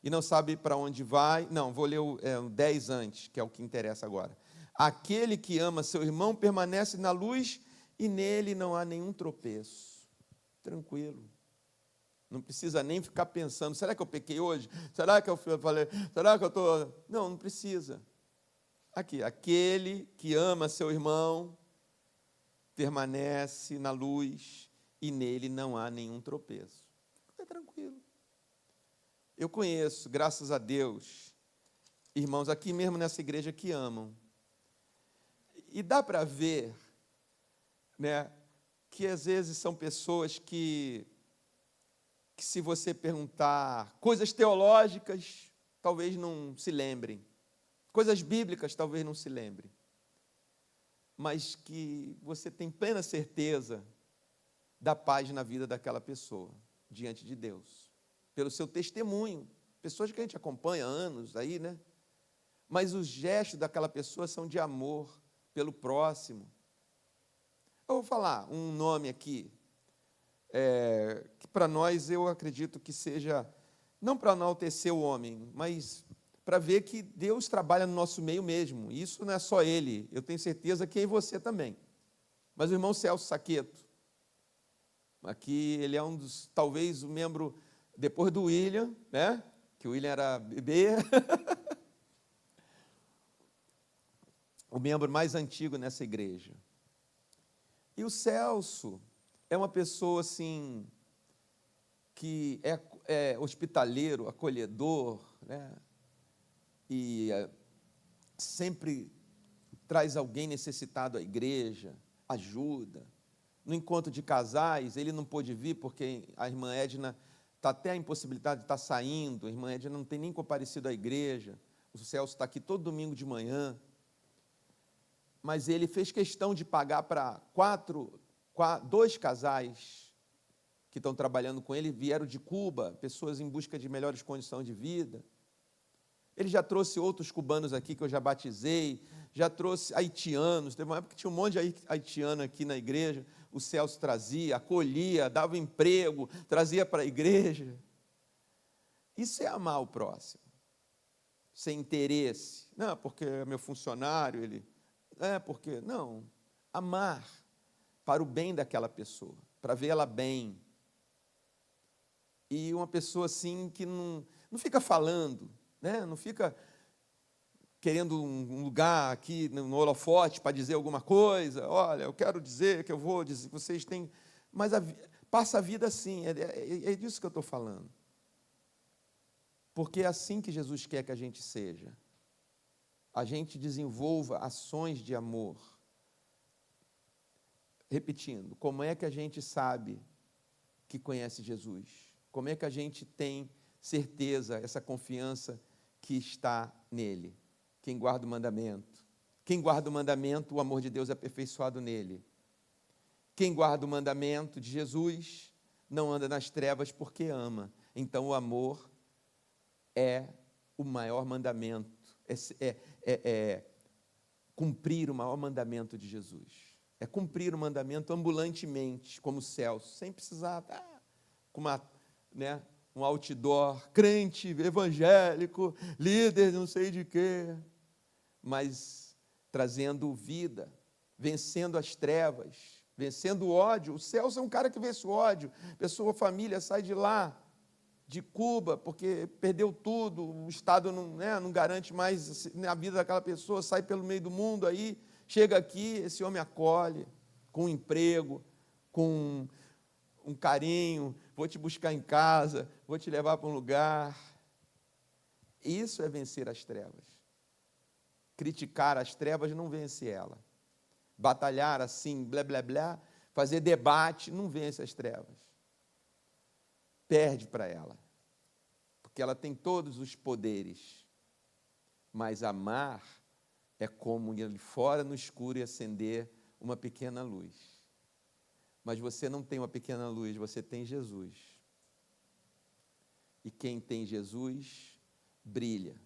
E não sabe para onde vai. Não, vou ler o 10 antes, que é o que interessa agora. Aquele que ama seu irmão permanece na luz e nele não há nenhum tropeço. Tranquilo. Não precisa nem ficar pensando, será que eu pequei hoje? Será que eu falei? Será que eu estou... Não precisa. Aqui, aquele que ama seu irmão permanece na luz e nele não há nenhum tropeço. Fica tranquilo. Eu conheço, graças a Deus, irmãos aqui mesmo nessa igreja que amam. E dá para ver, né, que às vezes são pessoas que se você perguntar coisas teológicas, talvez não se lembrem. Coisas bíblicas, talvez não se lembrem. Mas que você tem plena certeza da paz na vida daquela pessoa, diante de Deus. Pelo seu testemunho. Pessoas que a gente acompanha há anos aí, né? Mas os gestos daquela pessoa são de amor pelo próximo. Eu vou falar um nome aqui, que para nós eu acredito que seja, não para enaltecer o homem, mas para ver que Deus trabalha no nosso meio mesmo. Isso não é só ele, eu tenho certeza que é em você também. Mas o irmão Celso Saqueto, aqui ele é um dos, talvez o membro, depois do William, né? Que o William era bebê, o membro mais antigo nessa igreja. E o Celso é uma pessoa assim, que é hospitaleiro, acolhedor, né? E sempre traz alguém necessitado à igreja, ajuda. No encontro de casais, ele não pôde vir porque a irmã Edna está até a impossibilidade de estar saindo, a irmã Edna não tem nem comparecido à igreja, o Celso está aqui todo domingo de manhã, mas ele fez questão de pagar para dois casais que estão trabalhando com ele, vieram de Cuba, pessoas em busca de melhores condições de vida. Ele já trouxe outros cubanos aqui que eu já batizei, já trouxe haitianos, teve uma época que tinha um monte de haitiano aqui na igreja, o Celso trazia, acolhia, dava emprego, trazia para a igreja. Isso é amar o próximo, sem interesse. Não, porque é meu funcionário, ele... porque... Não, amar para o bem daquela pessoa, para vê-la bem. E uma pessoa assim que não fica falando, né? Não fica querendo um lugar aqui no holofote para dizer alguma coisa. Olha, eu quero dizer que eu vou dizer, vocês têm... Mas passa a vida assim, é disso que eu estou falando. Porque é assim que Jesus quer que a gente seja. A gente desenvolva ações de amor. Repetindo, como é que a gente sabe que conhece Jesus? Como é que a gente tem certeza, essa confiança que está nele? Quem guarda o mandamento. Quem guarda o mandamento, o amor de Deus é aperfeiçoado nele. Quem guarda o mandamento de Jesus não anda nas trevas porque ama. Então o amor é o maior mandamento, cumprir o maior mandamento de Jesus. É cumprir o mandamento ambulantemente, como Celso, sem precisar estar com um outdoor, crente, evangélico, líder não sei de quê, mas trazendo vida, vencendo as trevas, vencendo o ódio. O Celso é um cara que vence o ódio. Pessoa, família, sai de lá, de Cuba, porque perdeu tudo, o Estado não garante mais a vida daquela pessoa, sai pelo meio do mundo, aí chega aqui, esse homem acolhe, com um emprego, com um carinho, vou te buscar em casa, vou te levar para um lugar. Isso é vencer as trevas. Criticar as trevas não vence ela. Batalhar assim, blá, blá, blá, fazer debate, não vence as trevas. Perde para ela. Porque ela tem todos os poderes. Mas amar é como ir ali fora no escuro e acender uma pequena luz. Mas você não tem uma pequena luz, você tem Jesus. E quem tem Jesus, brilha.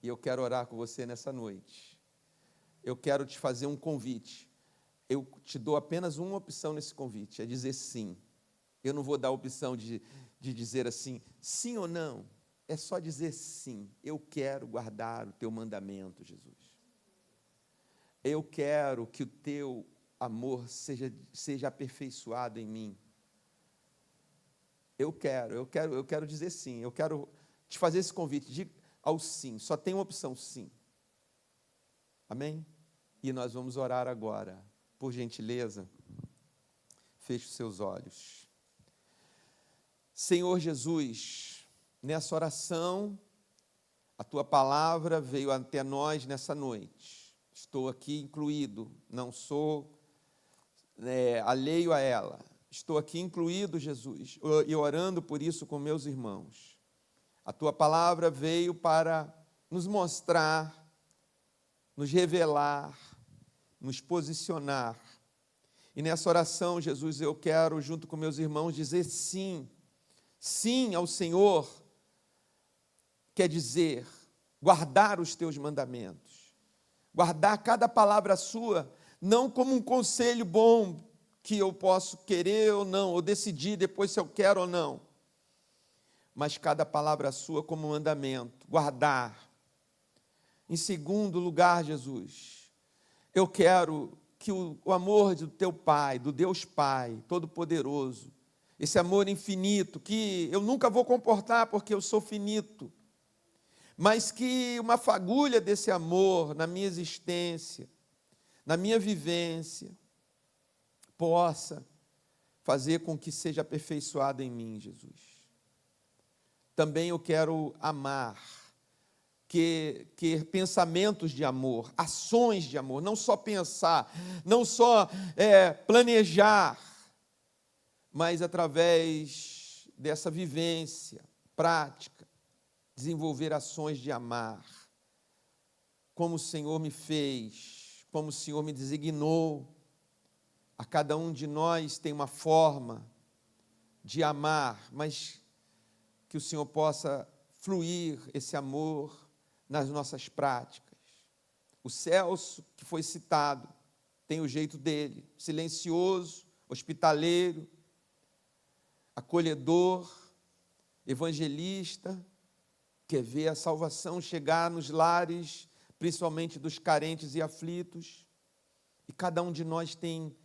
E eu quero orar com você nessa noite. Eu quero te fazer um convite. Eu te dou apenas uma opção nesse convite, é dizer sim. Eu não vou dar a opção de dizer assim, sim ou não. É só dizer sim. Eu quero guardar o teu mandamento, Jesus. Eu quero que o teu amor seja aperfeiçoado em mim. Eu quero dizer sim. Eu quero te fazer esse convite ao sim. Só tem uma opção, sim. Amém? E nós vamos orar agora. Por gentileza, feche os seus olhos. Senhor Jesus, nessa oração, a Tua palavra veio até nós nessa noite. Estou aqui incluído, não sou alheio a ela. Estou aqui incluído, Jesus, e orando por isso com meus irmãos. A Tua palavra veio para nos mostrar, nos revelar, nos posicionar. E nessa oração, Jesus, eu quero, junto com meus irmãos, dizer sim. Sim ao Senhor quer dizer guardar os teus mandamentos. Guardar cada palavra sua, não como um conselho bom que eu posso querer ou não, ou decidir depois se eu quero ou não. Mas cada palavra sua como um mandamento. Guardar. Em segundo lugar, Jesus, eu quero que o amor do teu Pai, do Deus Pai, Todo-Poderoso, esse amor infinito, que eu nunca vou comportar porque eu sou finito, mas que uma fagulha desse amor na minha existência, na minha vivência, possa fazer com que seja aperfeiçoada em mim, Jesus. Também eu quero amar, que pensamentos de amor, ações de amor, não só pensar, não só planejar, mas através dessa vivência prática, desenvolver ações de amar, como o Senhor me fez, como o Senhor me designou. A cada um de nós tem uma forma de amar, mas que o Senhor possa fluir esse amor nas nossas práticas. O Celso, que foi citado, tem o jeito dele, silencioso, hospitaleiro, acolhedor, evangelista, quer ver a salvação chegar nos lares, principalmente dos carentes e aflitos. E cada um de nós tem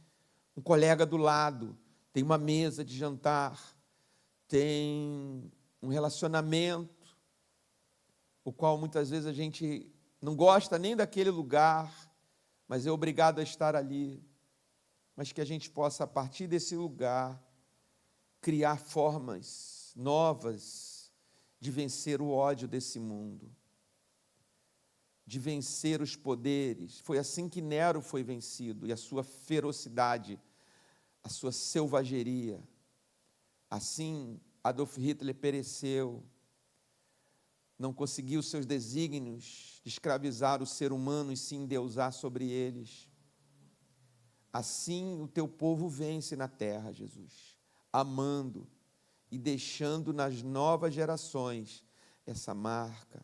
um colega do lado, tem uma mesa de jantar, tem um relacionamento, o qual muitas vezes a gente não gosta nem daquele lugar, mas é obrigado a estar ali. Mas que a gente possa, a partir desse lugar, criar formas novas de vencer o ódio desse mundo, de vencer os poderes. Foi assim que Nero foi vencido, e a sua ferocidade, a sua selvageria. Assim, Adolf Hitler pereceu, não conseguiu seus desígnios de escravizar o ser humano e sim endeusar sobre eles. Assim o teu povo vence na terra, Jesus, amando e deixando nas novas gerações essa marca.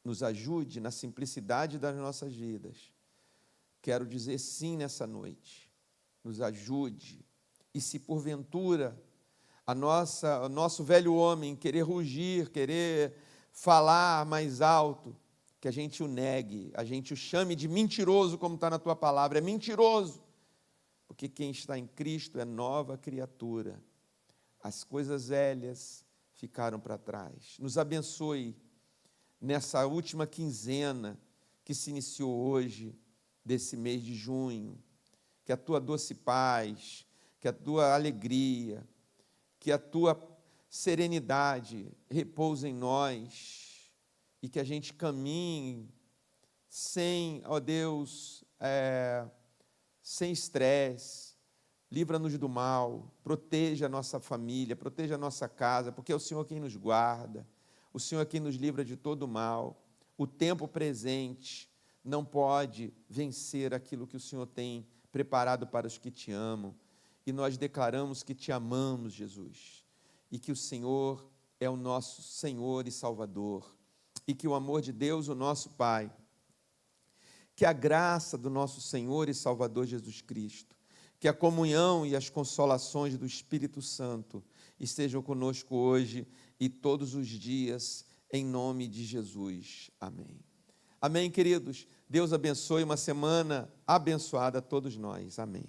Nos ajude na simplicidade das nossas vidas. Quero dizer sim nessa noite. Nos ajude. E se porventura o nosso velho homem querer rugir, querer falar mais alto, que a gente o negue, a gente o chame de mentiroso, como está na tua palavra. É mentiroso, porque quem está em Cristo é nova criatura. As coisas velhas ficaram para trás. Nos abençoe nessa última quinzena que se iniciou hoje, desse mês de junho. Que a tua doce paz, que a tua alegria, que a tua serenidade repouse em nós e que a gente caminhe sem, ó Deus, sem estresse. Livra-nos do mal, proteja a nossa família, proteja a nossa casa, porque é o Senhor quem nos guarda, o Senhor é quem nos livra de todo o mal. O tempo presente não pode vencer aquilo que o Senhor tem preparado para os que te amam. E nós declaramos que te amamos, Jesus, e que o Senhor é o nosso Senhor e Salvador, e que o amor de Deus, o nosso Pai, que a graça do nosso Senhor e Salvador Jesus Cristo, que a comunhão e as consolações do Espírito Santo estejam conosco hoje e todos os dias, em nome de Jesus. Amém. Amém, queridos? Deus abençoe, uma semana abençoada a todos nós. Amém.